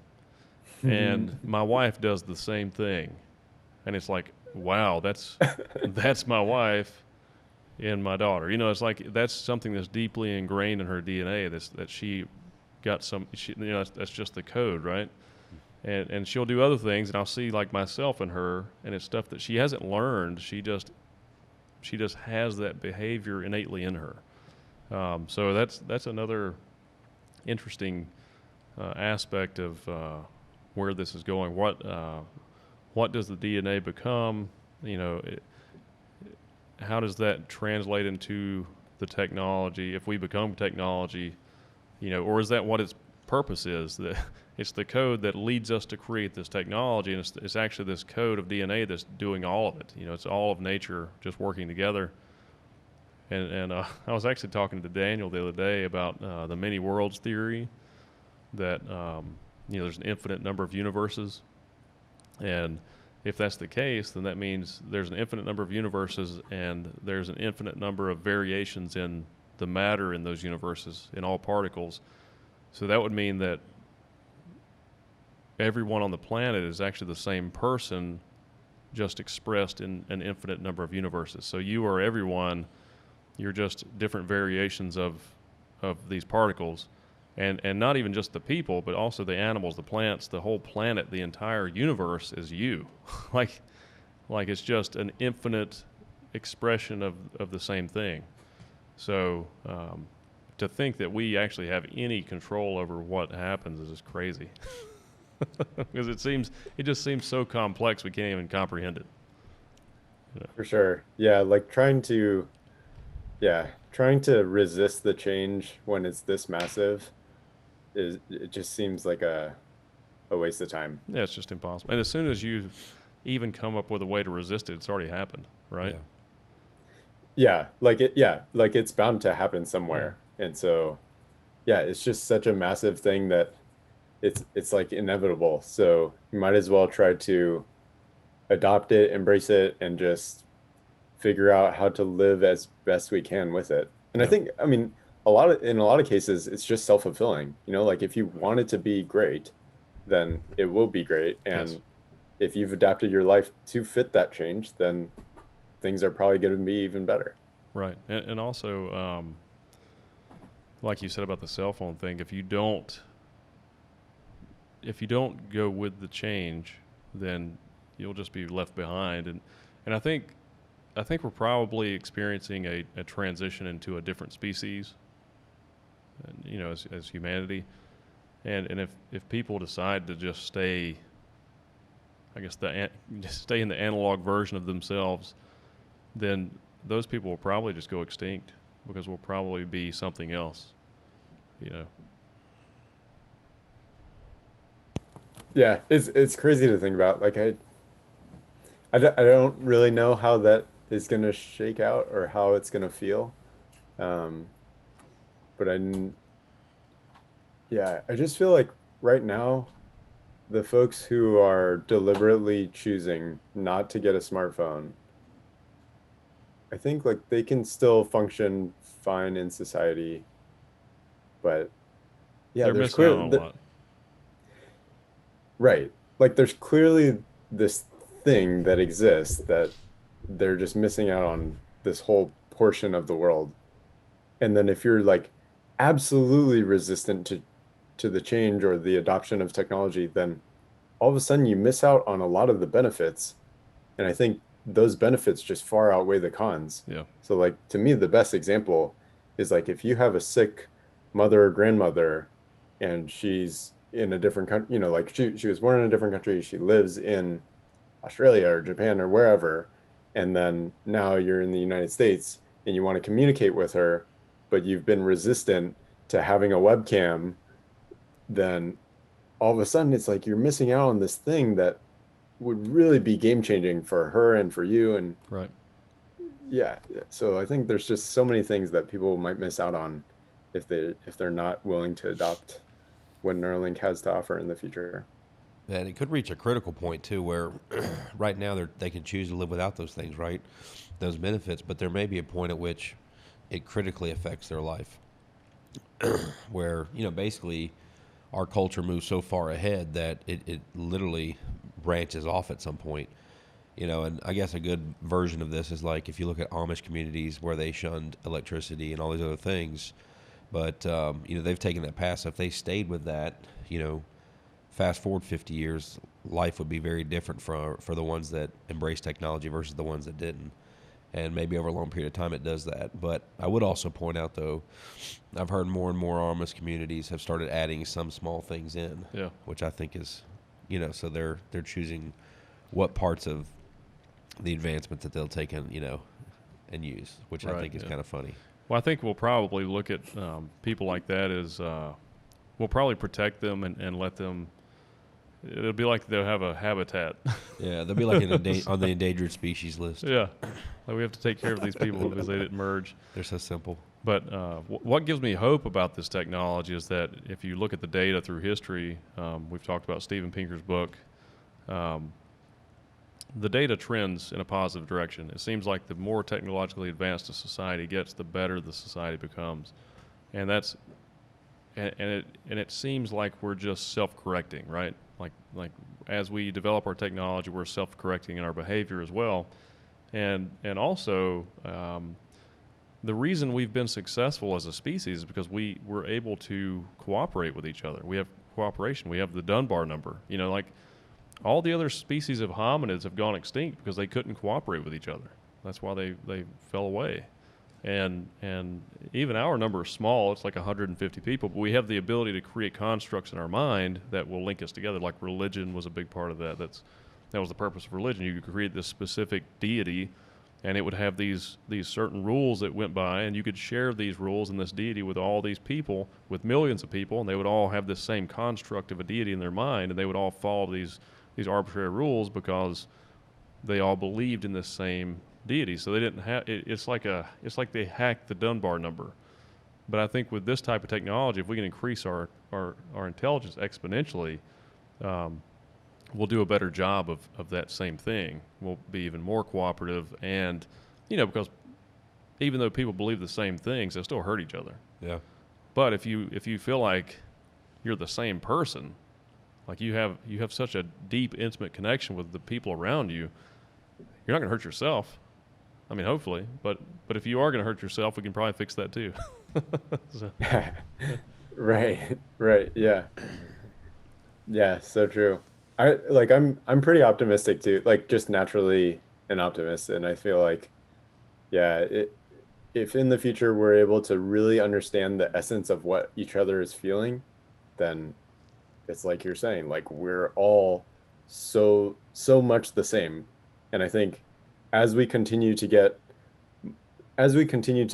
And my wife does the same thing, and it's like, wow, that's my wife and my daughter. It's like that's something that's deeply ingrained in her DNA. That she got that's just the code, right? And she'll do other things, and I'll see like myself in her, and it's stuff that she hasn't learned. She just has that behavior innately in her. So that's another interesting aspect of where this is going. What does the DNA become? How does that translate into the technology if we become technology? Or is that what its purpose is? That it's the code that leads us to create this technology, and it's actually this code of DNA that's doing all of it. It's all of nature just working together. And I was actually talking to Daniel the other day about the many worlds theory, that there's an infinite number of universes, and if that's the case, then that means there's an infinite number of universes, and there's an infinite number of variations in the matter in those universes, in all particles. So that would mean that everyone on the planet is actually the same person, just expressed in an infinite number of universes. So you or everyone, you're just different variations of these particles. And not even just the people, but also the animals, the plants, the whole planet, the entire universe is you. like it's just an infinite expression of the same thing. So to think that we actually have any control over what happens is just crazy. Because it just seems so complex we can't even comprehend it. For sure. Yeah, like trying to resist the change when it's this massive it just seems like a waste of time. Yeah, it's just impossible. And as soon as you even come up with a way to resist it, it's already happened, right? Yeah, like it's bound to happen somewhere. Yeah. And so it's just such a massive thing that it's like inevitable. So you might as well try to adopt it, embrace it, and just figure out how to live as best we can with it. And I think, I mean, in a lot of cases, it's just self-fulfilling. Like if you want it to be great, then it will be great. And if you've adapted your life to fit that change, then things are probably going to be even better. Right. And also, like you said about the cell phone thing, if you don't go with the change, then you'll just be left behind. And I think we're probably experiencing a transition into a different species, as humanity. And if people decide to just stay, I guess, just stay in the analog version of themselves, then those people will probably just go extinct. because we'll probably be something else, you know. Yeah, it's crazy to think about. Like I don't really know how that is going to shake out or how it's going to feel. Um, but yeah, I just feel like right now, the folks who are deliberately choosing not to get a smartphone, I think like they can still function fine in society. But yeah, They're there's missing out clear on a the, lot. right. Like there's clearly this thing that exists that they're just missing out on this whole portion of the world. And then if you're like absolutely resistant to the change or the adoption of technology, then all of a sudden you miss out on a lot of the benefits. And I think those benefits just far outweigh the cons. Yeah. So like to me, the best example is like if you have a sick mother or grandmother and she's in a different country, you know, like she was born in a different country, she lives in Australia or Japan or wherever, and then now you're in the United States and you want to communicate with her, but you've been resistant to having a webcam, then all of a sudden it's like you're missing out on this thing that would really be game changing for her and for you. And Right. yeah, so I think there's just so many things that people might miss out on if they're not willing to adopt what Neuralink has to offer in the future. And it could reach a critical point too, where right now they can choose to live without those things, right? Those benefits, but there may be a point at which it critically affects their life, where basically our culture moves so far ahead that it literally branches off at some point. And I guess a good version of this is like if you look at Amish communities where they shunned electricity and all these other things, but they've taken that path. So if they stayed with that, fast forward 50 years, life would be very different for the ones that embrace technology versus the ones that didn't. And maybe over a long period of time it does that. But I would also point out, though, I've heard more and more Amish communities have started adding some small things in, Yeah. which I think is, so they're choosing what parts of the advancement that they'll take and use, which I Right, think is yeah. kind of funny. Well, I think we'll probably look at people like that as we'll probably protect them and let them. It'll be like they'll have a habitat. Yeah, they'll be like on the endangered species list. Yeah, like we have to take care of these people because they didn't merge. They're so simple. But what gives me hope about this technology is that if you look at the data through history, we've talked about Steven Pinker's book. The data trends in a positive direction. It seems like the more technologically advanced a society gets, the better the society becomes, and it seems like we're just self-correcting, right? Like as we develop our technology, we're self-correcting in our behavior as well, and also the reason we've been successful as a species is because we're able to cooperate with each other. We have cooperation. We have the Dunbar number. Like all the other species of hominids have gone extinct because they couldn't cooperate with each other. That's why they fell away. And even our number is small. It's like 150 people, but we have the ability to create constructs in our mind that will link us together. Like religion was a big part of that. That was the purpose of religion. You could create this specific deity, and it would have these certain rules that went by, and you could share these rules and this deity with all these people, with millions of people, and they would all have this same construct of a deity in their mind, and they would all follow these arbitrary rules because they all believed in this same deity. So they didn't have it's like they hacked the Dunbar number. But I think with this type of technology, if we can increase our intelligence exponentially, we'll do a better job of that same thing. We'll be even more cooperative, and because even though people believe the same things, they'll still hurt each other. Yeah. But if you feel like you're the same person, like you have such a deep, intimate connection with the people around you, you're not going to hurt yourself. I mean, hopefully, but if you are going to hurt yourself, we can probably fix that too. So. Right, yeah. Yeah, so true. I'm pretty optimistic too, like just naturally an optimist, and I feel like, yeah, if in the future we're able to really understand the essence of what each other is feeling, then it's like you're saying, like we're all so much the same. And I think as we continue to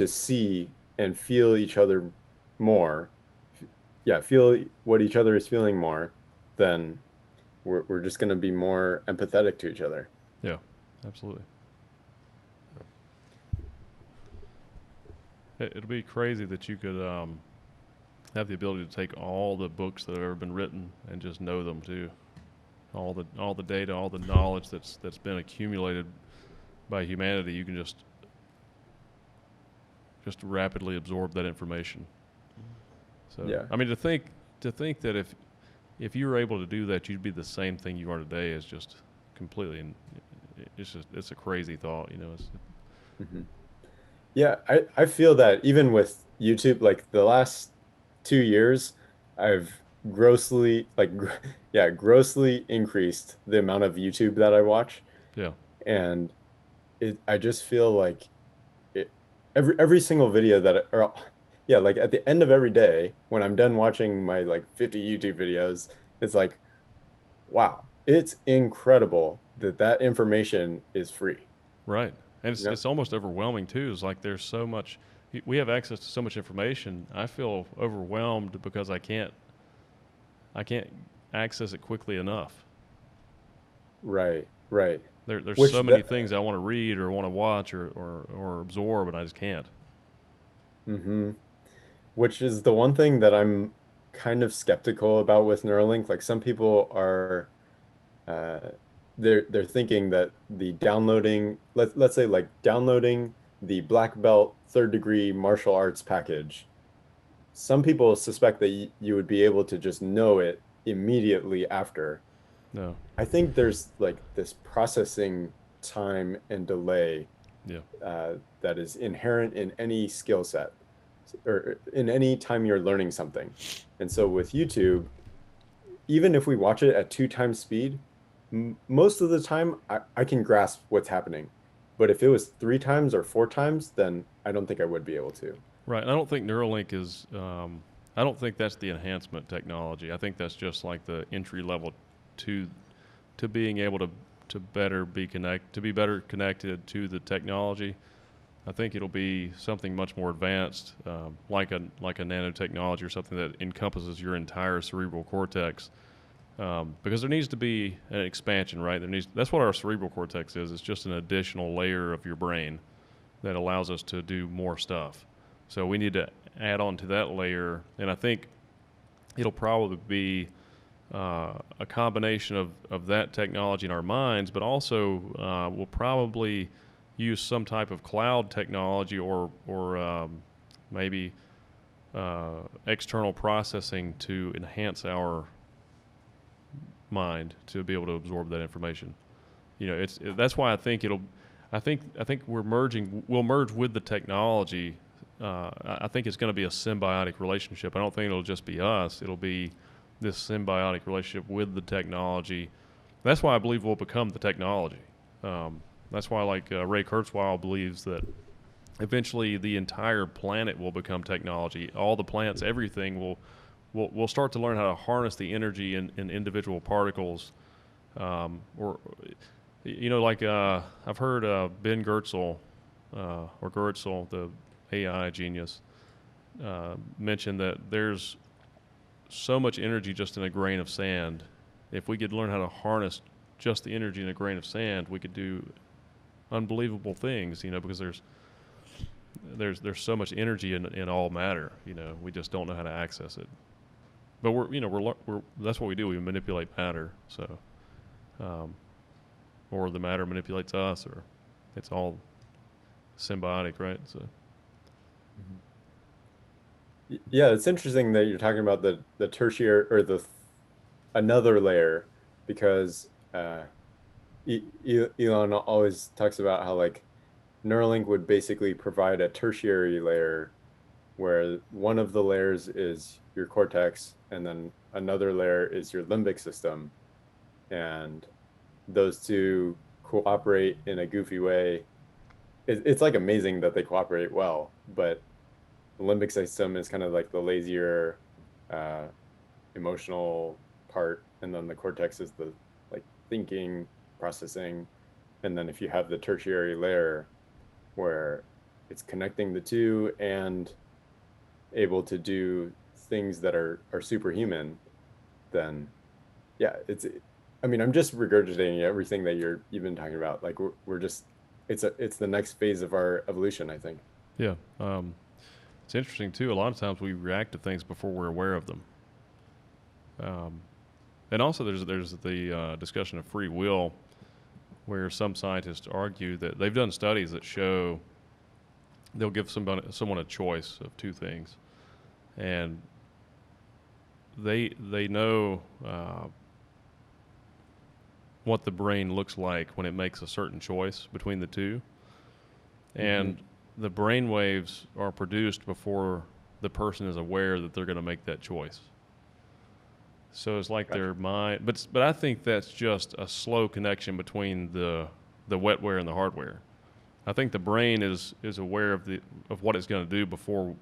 see and feel each other more, yeah, feel what each other is feeling more, then we're just going to be more empathetic to each other. Yeah, absolutely. It'll be crazy that you could have the ability to take all the books that have ever been written and just know them too. All the data, all the knowledge that's been accumulated by humanity, you can just rapidly absorb that information. So Yeah. I mean, to think that if you were able to do that, you'd be the same thing you are today is just completely. It's a crazy thought, you know. Mhm. Yeah, I feel that even with YouTube, like the last 2 years, I've grossly increased the amount of YouTube that I watch. Yeah. And I just feel like it, every single video yeah, like at the end of every day, when I'm done watching my like 50 YouTube videos, it's like, wow, it's incredible that information is free. Right. And You know? it's almost overwhelming too. It's like there's so much, we have access to so much information. I feel overwhelmed because I can't access it quickly enough. Right, right. There's Which so many things I want to read or want to watch or absorb, and I just can't. hmm Which is the one thing that I'm kind of skeptical about with Neuralink. Like some people are, uh, they're thinking that the downloading, let's say like downloading the black belt third degree martial arts package. Some people suspect that you would be able to just know it immediately after. No. I think there's like this processing time and delay Yeah. that is inherent in any skill set or in any time you're learning something. And so with YouTube, even if we watch it at 2 times speed, most of the time I can grasp what's happening. But if it was 3 times or 4 times, then I don't think I would be able to. Right. And I don't think Neuralink is, I don't think that's the enhancement technology. I think that's just like the entry level to being able to better be better connected to the technology. I think it'll be something much more advanced, like a nanotechnology or something that encompasses your entire cerebral cortex. Because there needs to be an expansion, right? That's what our cerebral cortex is. It's just an additional layer of your brain that allows us to do more stuff. So we need to add on to that layer, and I think it'll probably be a combination of that technology in our minds, but also we'll probably use some type of cloud technology or maybe external processing to enhance our mind to be able to absorb that information. You know, that's why I think I think we'll merge with the technology. I think it's going to be a symbiotic relationship. I don't think it'll just be us. It'll be this symbiotic relationship with the technology. That's why I believe we'll become the technology. That's why, like Ray Kurzweil believes that eventually the entire planet will become technology. All the plants, everything we'll start to learn how to harness the energy in individual particles. Or, you know, like I've heard Ben Goertzel, or Goertzel, the AI genius, mention that there's so much energy just in a grain of sand. If we could learn how to harness just the energy in a grain of sand, we could do unbelievable things, you know, because there's so much energy in all matter, you know. We just don't know how to access it. But we're that's what we do. We manipulate matter, so or the matter manipulates us, or it's all symbiotic, right? So Yeah, it's interesting that you're talking about the tertiary or another layer, because Elon always talks about how like Neuralink would basically provide a tertiary layer where one of the layers is your cortex and then another layer is your limbic system, and those two cooperate in a goofy way. It's like amazing that they cooperate well, but the limbic system is kind of like the lazier uh, emotional part, and then the cortex is the like thinking, processing, and then if you have the tertiary layer where it's connecting the two and able to do things that are superhuman, then yeah, I mean, I'm just regurgitating everything that you've been talking about. Like we're just, it's the next phase of our evolution, I think. Yeah. It's interesting too. A lot of times we react to things before we're aware of them. And also there's the discussion of free will, where some scientists argue that they've done studies that show they'll give someone a choice of two things, and they know what the brain looks like when it makes a certain choice between the two, and the brain waves are produced before the person is aware that they're going to make that choice. So it's like their mind, but I think that's just a slow connection between the wetware and the hardware. I think the brain is aware of what it's going to do before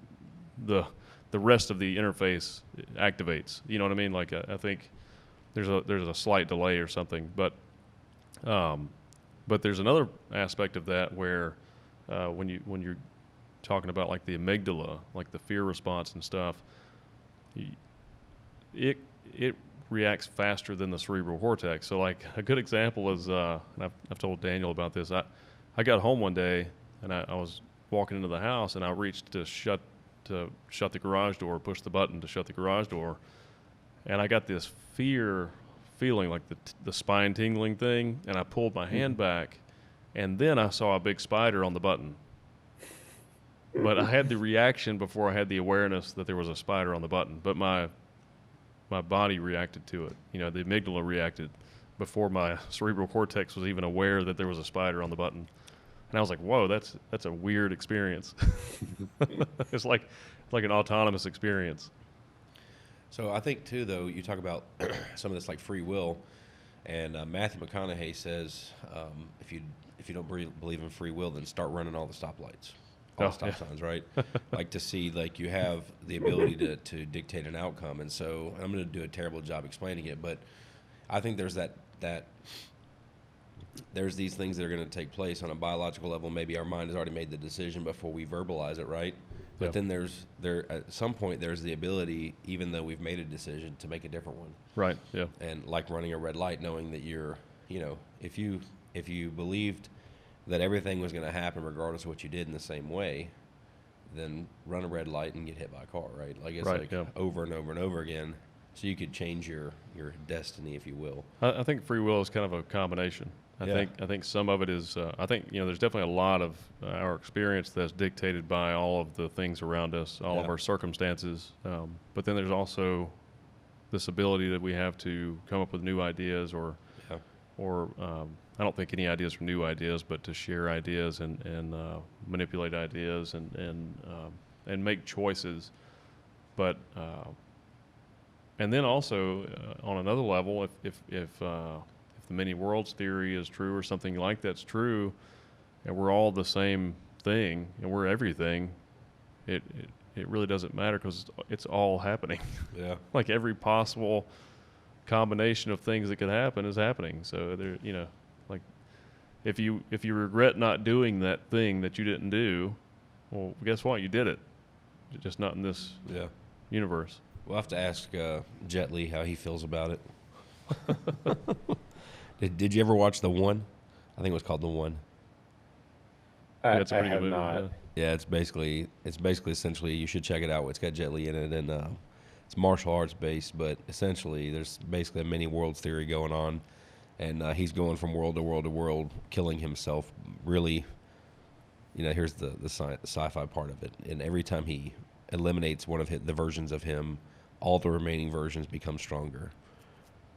the rest of the interface activates. You know what I mean? Like I think there's a slight delay or something, but there's another aspect of that where when you're talking about like the amygdala, like the fear response and stuff, it reacts faster than the cerebral cortex. So like a good example is, and I've told Daniel about this. I got home one day and I was walking into the house and I reached to shut the garage door, push the button to shut the garage door, and I got this feeling like the spine tingling thing, and I pulled my hand back, and then I saw a big spider on the button. But I had the reaction before I had the awareness that there was a spider on the button. But my body reacted to it. You know, the amygdala reacted before my cerebral cortex was even aware that there was a spider on the button. And I was like, whoa, that's a weird experience. It's like an autonomous experience. So I think too, though, you talk about some of this like free will, and Matthew McConaughey says if you don't believe in free will, then start running all the stoplights. All stop signs, right? Like to see, like you have the ability to dictate an outcome. And so I'm going to do a terrible job explaining it, but I think there's that there's these things that are going to take place on a biological level. Maybe our mind has already made the decision before we verbalize it, right? But then there at some point there's the ability, even though we've made a decision, to make a different one. Right. Yeah. And like running a red light, knowing that you're, if you believed that everything was going to happen regardless of what you did in the same way, then run a red light and get hit by a car, right? Like it's over and over and over again. So you could change your destiny, if you will. I think free will is kind of a combination. I think some of it is. I think there's definitely a lot of our experience that's dictated by all of the things around us, all of our circumstances. But then there's also this ability that we have to come up with new ideas, or I don't think any ideas are new ideas, but to share ideas and manipulate ideas and make choices. But and then also on another level, if the many worlds theory is true or something like that's true, and we're all the same thing and we're everything, it really doesn't matter because it's all happening. Yeah. Like every possible combination of things that could happen is happening. So there, like if you regret not doing that thing that you didn't do, well, guess what? You did it, just not in this universe. We'll have to ask Jet Li how he feels about it. Did you ever watch The One? I think it was called The One. It's a pretty good movie. Not. Yeah, it's basically essentially, you should check it out. It's got Jet Li in it, and it's martial arts based, but essentially there's basically a mini worlds theory going on, and he's going from world to world to world, killing himself. Really, here's the sci-fi part of it, and every time he eliminates one of the versions of him, all the remaining versions become stronger.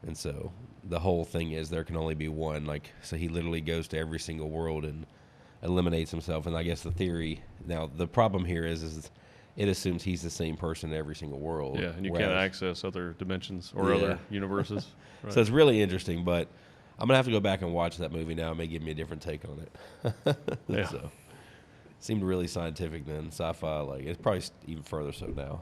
And so the whole thing is there can only be one. Like, so he literally goes to every single world and eliminates himself. And I guess the theory, now the problem here is it assumes he's the same person in every single world. Yeah, and you can't access other dimensions or other universes. Right. So it's really interesting, but I'm going to have to go back and watch that movie now. It may give me a different take on it. Yeah. So it seemed really scientific then. Sci-fi, like, it's probably even further so now.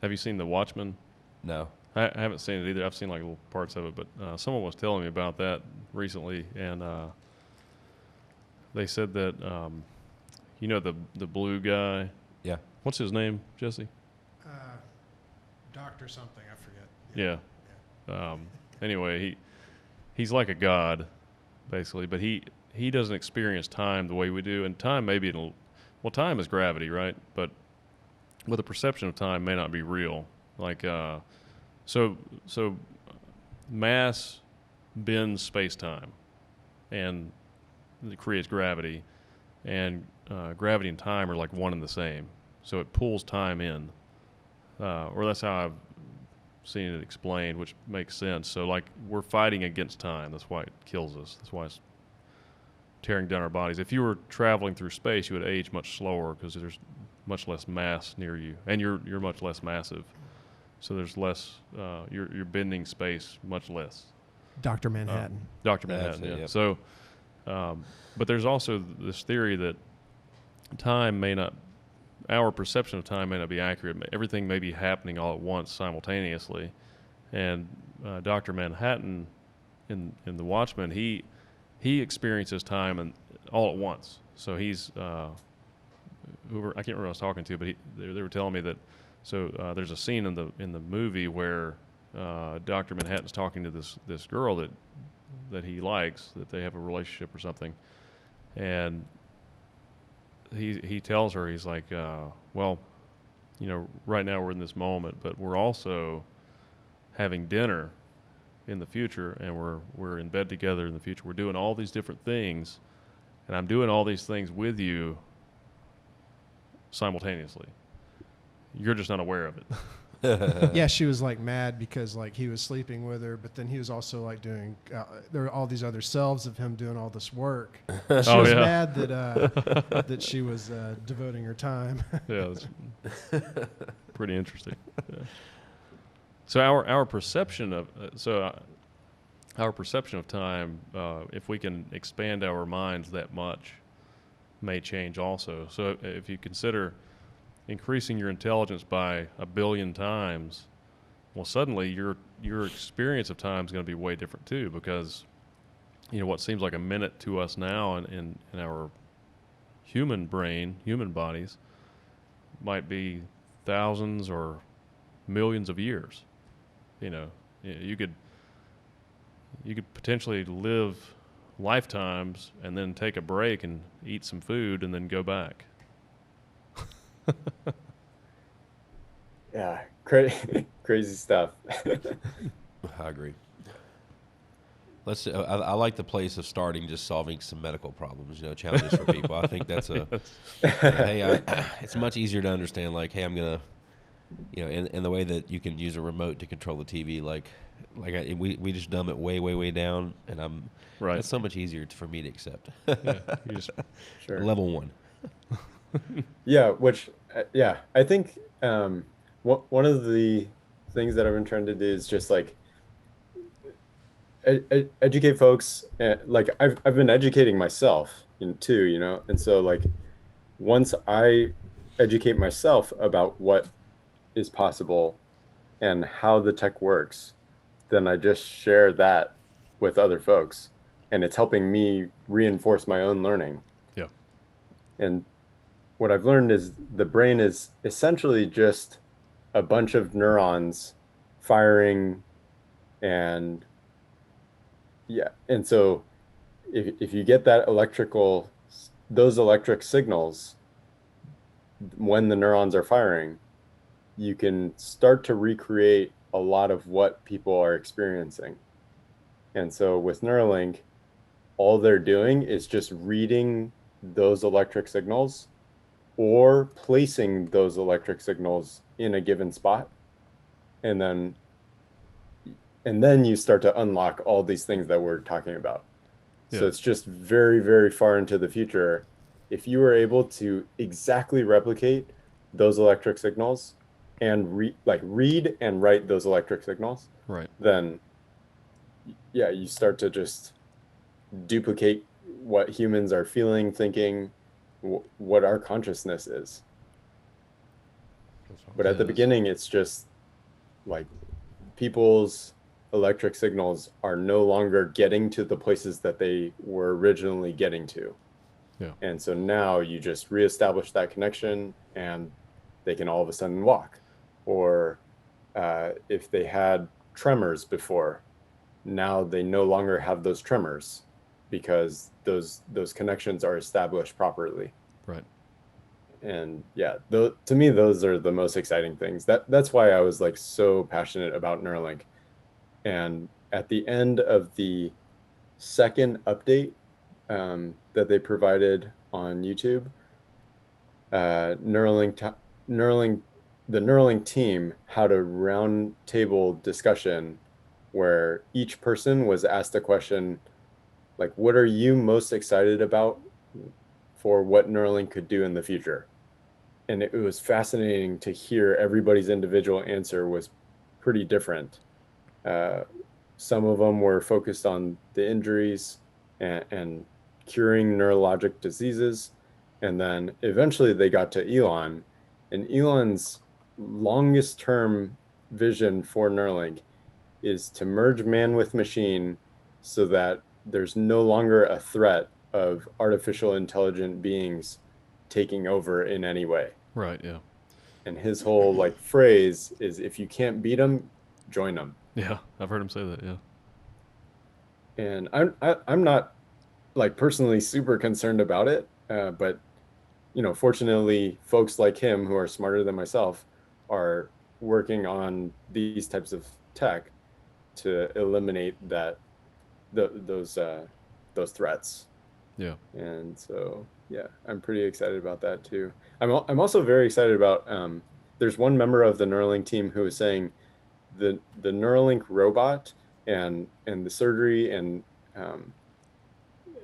Have you seen the Watchmen? No. I haven't seen it either. I've seen like little parts of it, but someone was telling me about that recently, and they said that you know the blue guy. Yeah. What's his name, Jesse? Doctor something, I forget. Yeah. Anyway, he's like a god, basically, but he doesn't experience time the way we do, and time maybe time is gravity, right? But the perception of time may not be real. Like so mass bends space-time, and it creates gravity, and gravity and time are like one and the same. So it pulls time in, or that's how I've seen it explained, which makes sense. So like we're fighting against time. That's why it kills us. That's why it's tearing down our bodies. If you were traveling through space, you would age much slower because there's much less mass near you, and you're much less massive. So there's less. You're bending space much less. Dr. Manhattan. Dr. Manhattan. Yeah. Yep. So, but there's also this theory that time may not. Our perception of time may not be accurate. Everything may be happening all at once simultaneously, and Dr. Manhattan in the Watchmen, he experiences time and all at once. So he's I can't remember who I was talking to, but they were telling me that. So there's a scene in the movie where Dr. Manhattan's talking to this girl that he likes, that they have a relationship or something, and he tells her, he's like, well, you know, right now we're in this moment, but we're also having dinner in the future, and we're in bed together in the future. We're doing all these different things, and I'm doing all these things with you simultaneously. You're just not aware of it. Yeah, she was like mad because like he was sleeping with her, but then he was also like doing. There were all these other selves of him doing all this work. She was mad that that she was devoting her time. Yeah, that's pretty interesting. Yeah. So our perception of our perception of time, if we can expand our minds that much, may change also. So if you consider increasing your intelligence by 1 billion times, well, suddenly your experience of time is going to be way different too, because you know what seems like a minute to us now in our human brain, human bodies, might be thousands or millions of years. You know, you could potentially live lifetimes and then take a break and eat some food and then go back. Yeah, crazy stuff. I agree. I like the place of starting just solving some medical problems, you know, challenges for people. I think that's it's much easier to understand, like, hey, I'm going to, you know, in the way that you can use a remote to control the TV, we just dumb it way down, and Right. That's so much easier for me to accept. Yeah, you just Sure. Level 1. Yeah, which, I think one of the things that I've been trying to do is just like educate folks. Like I've been educating myself too, you know, and so like once I educate myself about what is possible and how the tech works, then I just share that with other folks, and it's helping me reinforce my own learning. Yeah. And what I've learned is the brain is essentially just a bunch of neurons firing, and so if you get those electric signals when the neurons are firing, you can start to recreate a lot of what people are experiencing. And so with Neuralink, all they're doing is just reading those electric signals or placing those electric signals in a given spot. And then you start to unlock all these things that we're talking about. Yeah. So it's just very, very far into the future. If you were able to exactly replicate those electric signals and read and write those electric signals, right, then you start to just duplicate what humans are feeling, thinking, what our consciousness is. But at the beginning, it's just like people's electric signals are no longer getting to the places that they were originally getting to. Yeah. And so now you just reestablish that connection and they can all of a sudden walk. Or if they had tremors before, now they no longer have those tremors because those connections are established properly. Right. And yeah, to me, those are the most exciting things. That's why I was like so passionate about Neuralink. And at the end of the second update that they provided on YouTube, Neuralink, the Neuralink team had a round table discussion where each person was asked a question like, what are you most excited about for what Neuralink could do in the future? And it was fascinating to hear everybody's individual answer was pretty different. Some of them were focused on the injuries and curing neurologic diseases. And then eventually they got to Elon, and Elon's longest term vision for Neuralink is to merge man with machine so that there's no longer a threat of artificial intelligent beings taking over in any way. Right. Yeah. And his whole like phrase is, if you can't beat them, join them. Yeah. I've heard him say that. Yeah. And I'm not like personally super concerned about it, but you know, fortunately, folks like him who are smarter than myself are working on these types of tech to eliminate those threats. Yeah. And so yeah, I'm pretty excited about that too. I'm also very excited about there's one member of the Neuralink team who is saying the Neuralink robot and the surgery and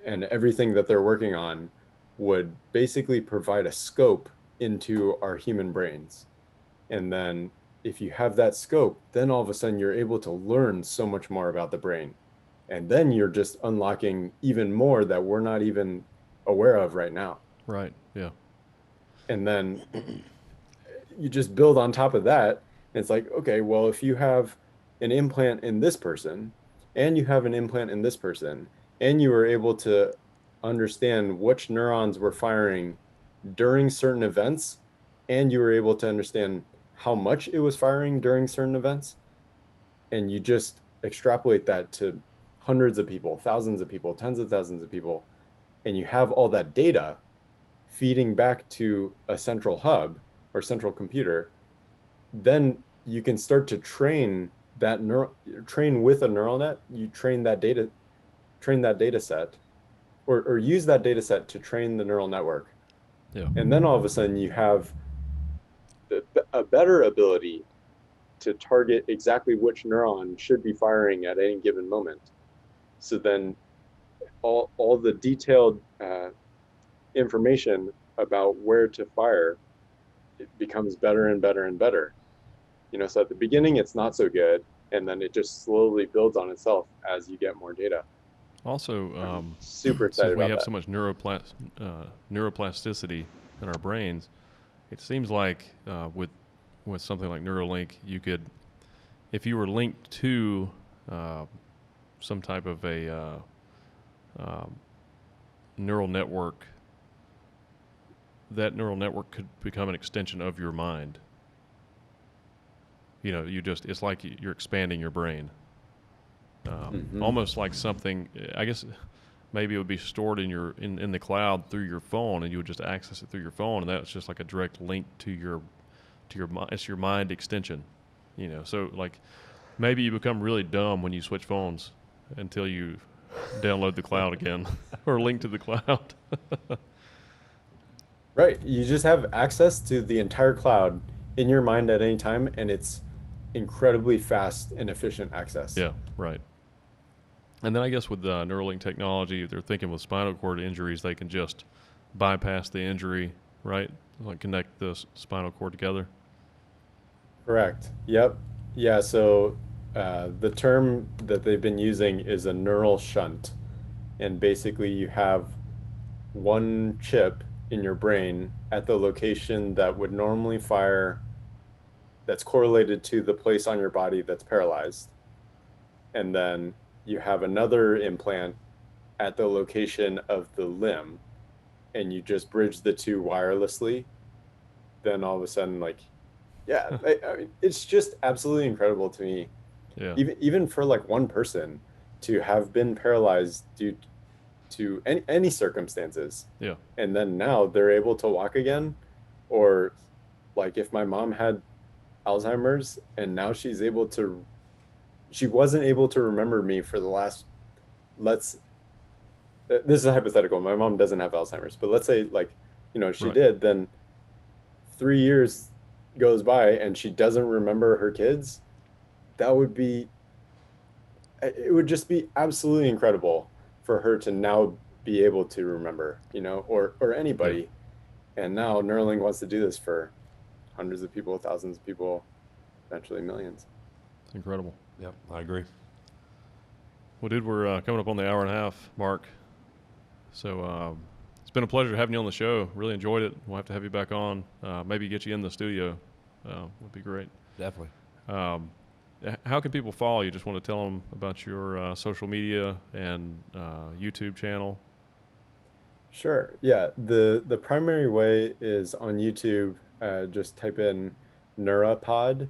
everything that they're working on would basically provide a scope into our human brains. And then if you have that scope, then all of a sudden you're able to learn so much more about the brain. And then you're just unlocking even more that we're not even aware of right now. Right. Yeah. And then you just build on top of that. And it's like, okay, well, if you have an implant in this person and you have an implant in this person, and you were able to understand which neurons were firing during certain events, and you were able to understand how much it was firing during certain events, and you just extrapolate that to hundreds of people, thousands of people, tens of thousands of people, and you have all that data feeding back to a central hub or central computer, then you can start to train with a neural net. You train that data set, or use that data set to train the neural network. Yeah. And then all of a sudden you have a better ability to target exactly which neuron should be firing at any given moment. So then all the detailed information about where to fire, it becomes better and better and better. You know, so at the beginning it's not so good, and then it just slowly builds on itself as you get more data. Also, super excited since we about have that. so much neuroplasticity in our brains, it seems like with something like Neuralink, you could, if you were linked to some type of a neural network, that neural network could become an extension of your mind. You know, it's like you're expanding your brain. Almost like something, I guess maybe it would be stored in the cloud through your phone, and you would just access it through your phone, and that's just like a direct link to your it's your mind extension, you know. So like maybe you become really dumb when you switch phones until you download the cloud again or link to the cloud. Right, you just have access to the entire cloud in your mind at any time, and it's incredibly fast and efficient access. Yeah, right. And then I guess with Neuralink technology, they're thinking with spinal cord injuries, they can just bypass the injury, right? Like connect the spinal cord together. Correct. Yep. Yeah. So the term that they've been using is a neural shunt. And basically you have one chip in your brain at the location that would normally fire, that's correlated to the place on your body that's paralyzed. And then you have another implant at the location of the limb and you just bridge the two wirelessly, then all of a sudden, like, yeah, I mean, it's just absolutely incredible to me. Yeah. Even for like one person to have been paralyzed due to any circumstances. Yeah. And then now they're able to walk again. Or like if my mom had Alzheimer's and now she wasn't able to remember me for the last, this is a hypothetical. My mom doesn't have Alzheimer's, but let's say like, she Right. did, then 3 years goes by and she doesn't remember her kids. It would just be absolutely incredible for her to now be able to remember, or anybody. Yeah. And now Neuralink wants to do this for hundreds of people, thousands of people, eventually millions. It's incredible. Yep, I agree. Well, dude, we're coming up on the hour and a half mark. So it's been a pleasure having you on the show. Really enjoyed it. We'll have to have you back on. Maybe get you in the studio. Would be great. Definitely. How can people follow you? Just want to tell them about your social media and YouTube channel. Sure. Yeah. The primary way is on YouTube. Just type in Neurapod.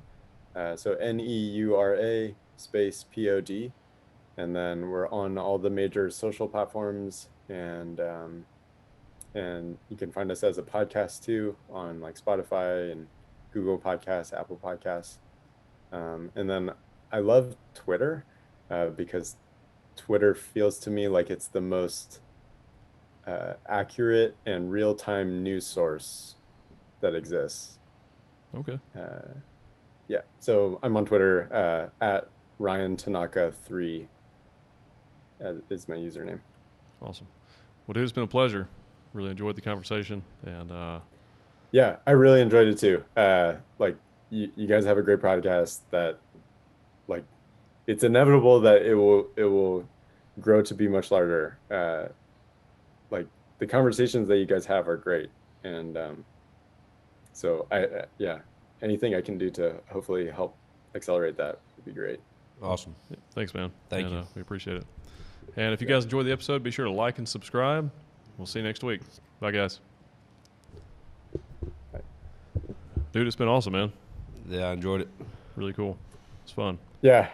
So Neura space POD. And then we're on all the major social platforms, and you can find us as a podcast too on like Spotify and Google Podcasts, Apple Podcasts. And then I love Twitter because Twitter feels to me like it's the most accurate and real-time news source that exists. Okay. Yeah. So I'm on Twitter at Ryan Tanaka 3 is my username. Awesome. Well, dude, it's been a pleasure. Really enjoyed the conversation, and yeah, I really enjoyed it too. Like you guys have a great podcast that, like, it's inevitable that it will grow to be much larger. Like the conversations that you guys have are great, and so yeah, anything I can do to hopefully help accelerate that would be great. Awesome. yeah, thanks, man. Thank you. We appreciate it. And if you guys enjoyed the episode, be sure to like and subscribe. We'll see you next week. Bye, guys. Bye. Dude, it's been awesome, man. Yeah, I enjoyed it. Really cool. It's fun. Yeah,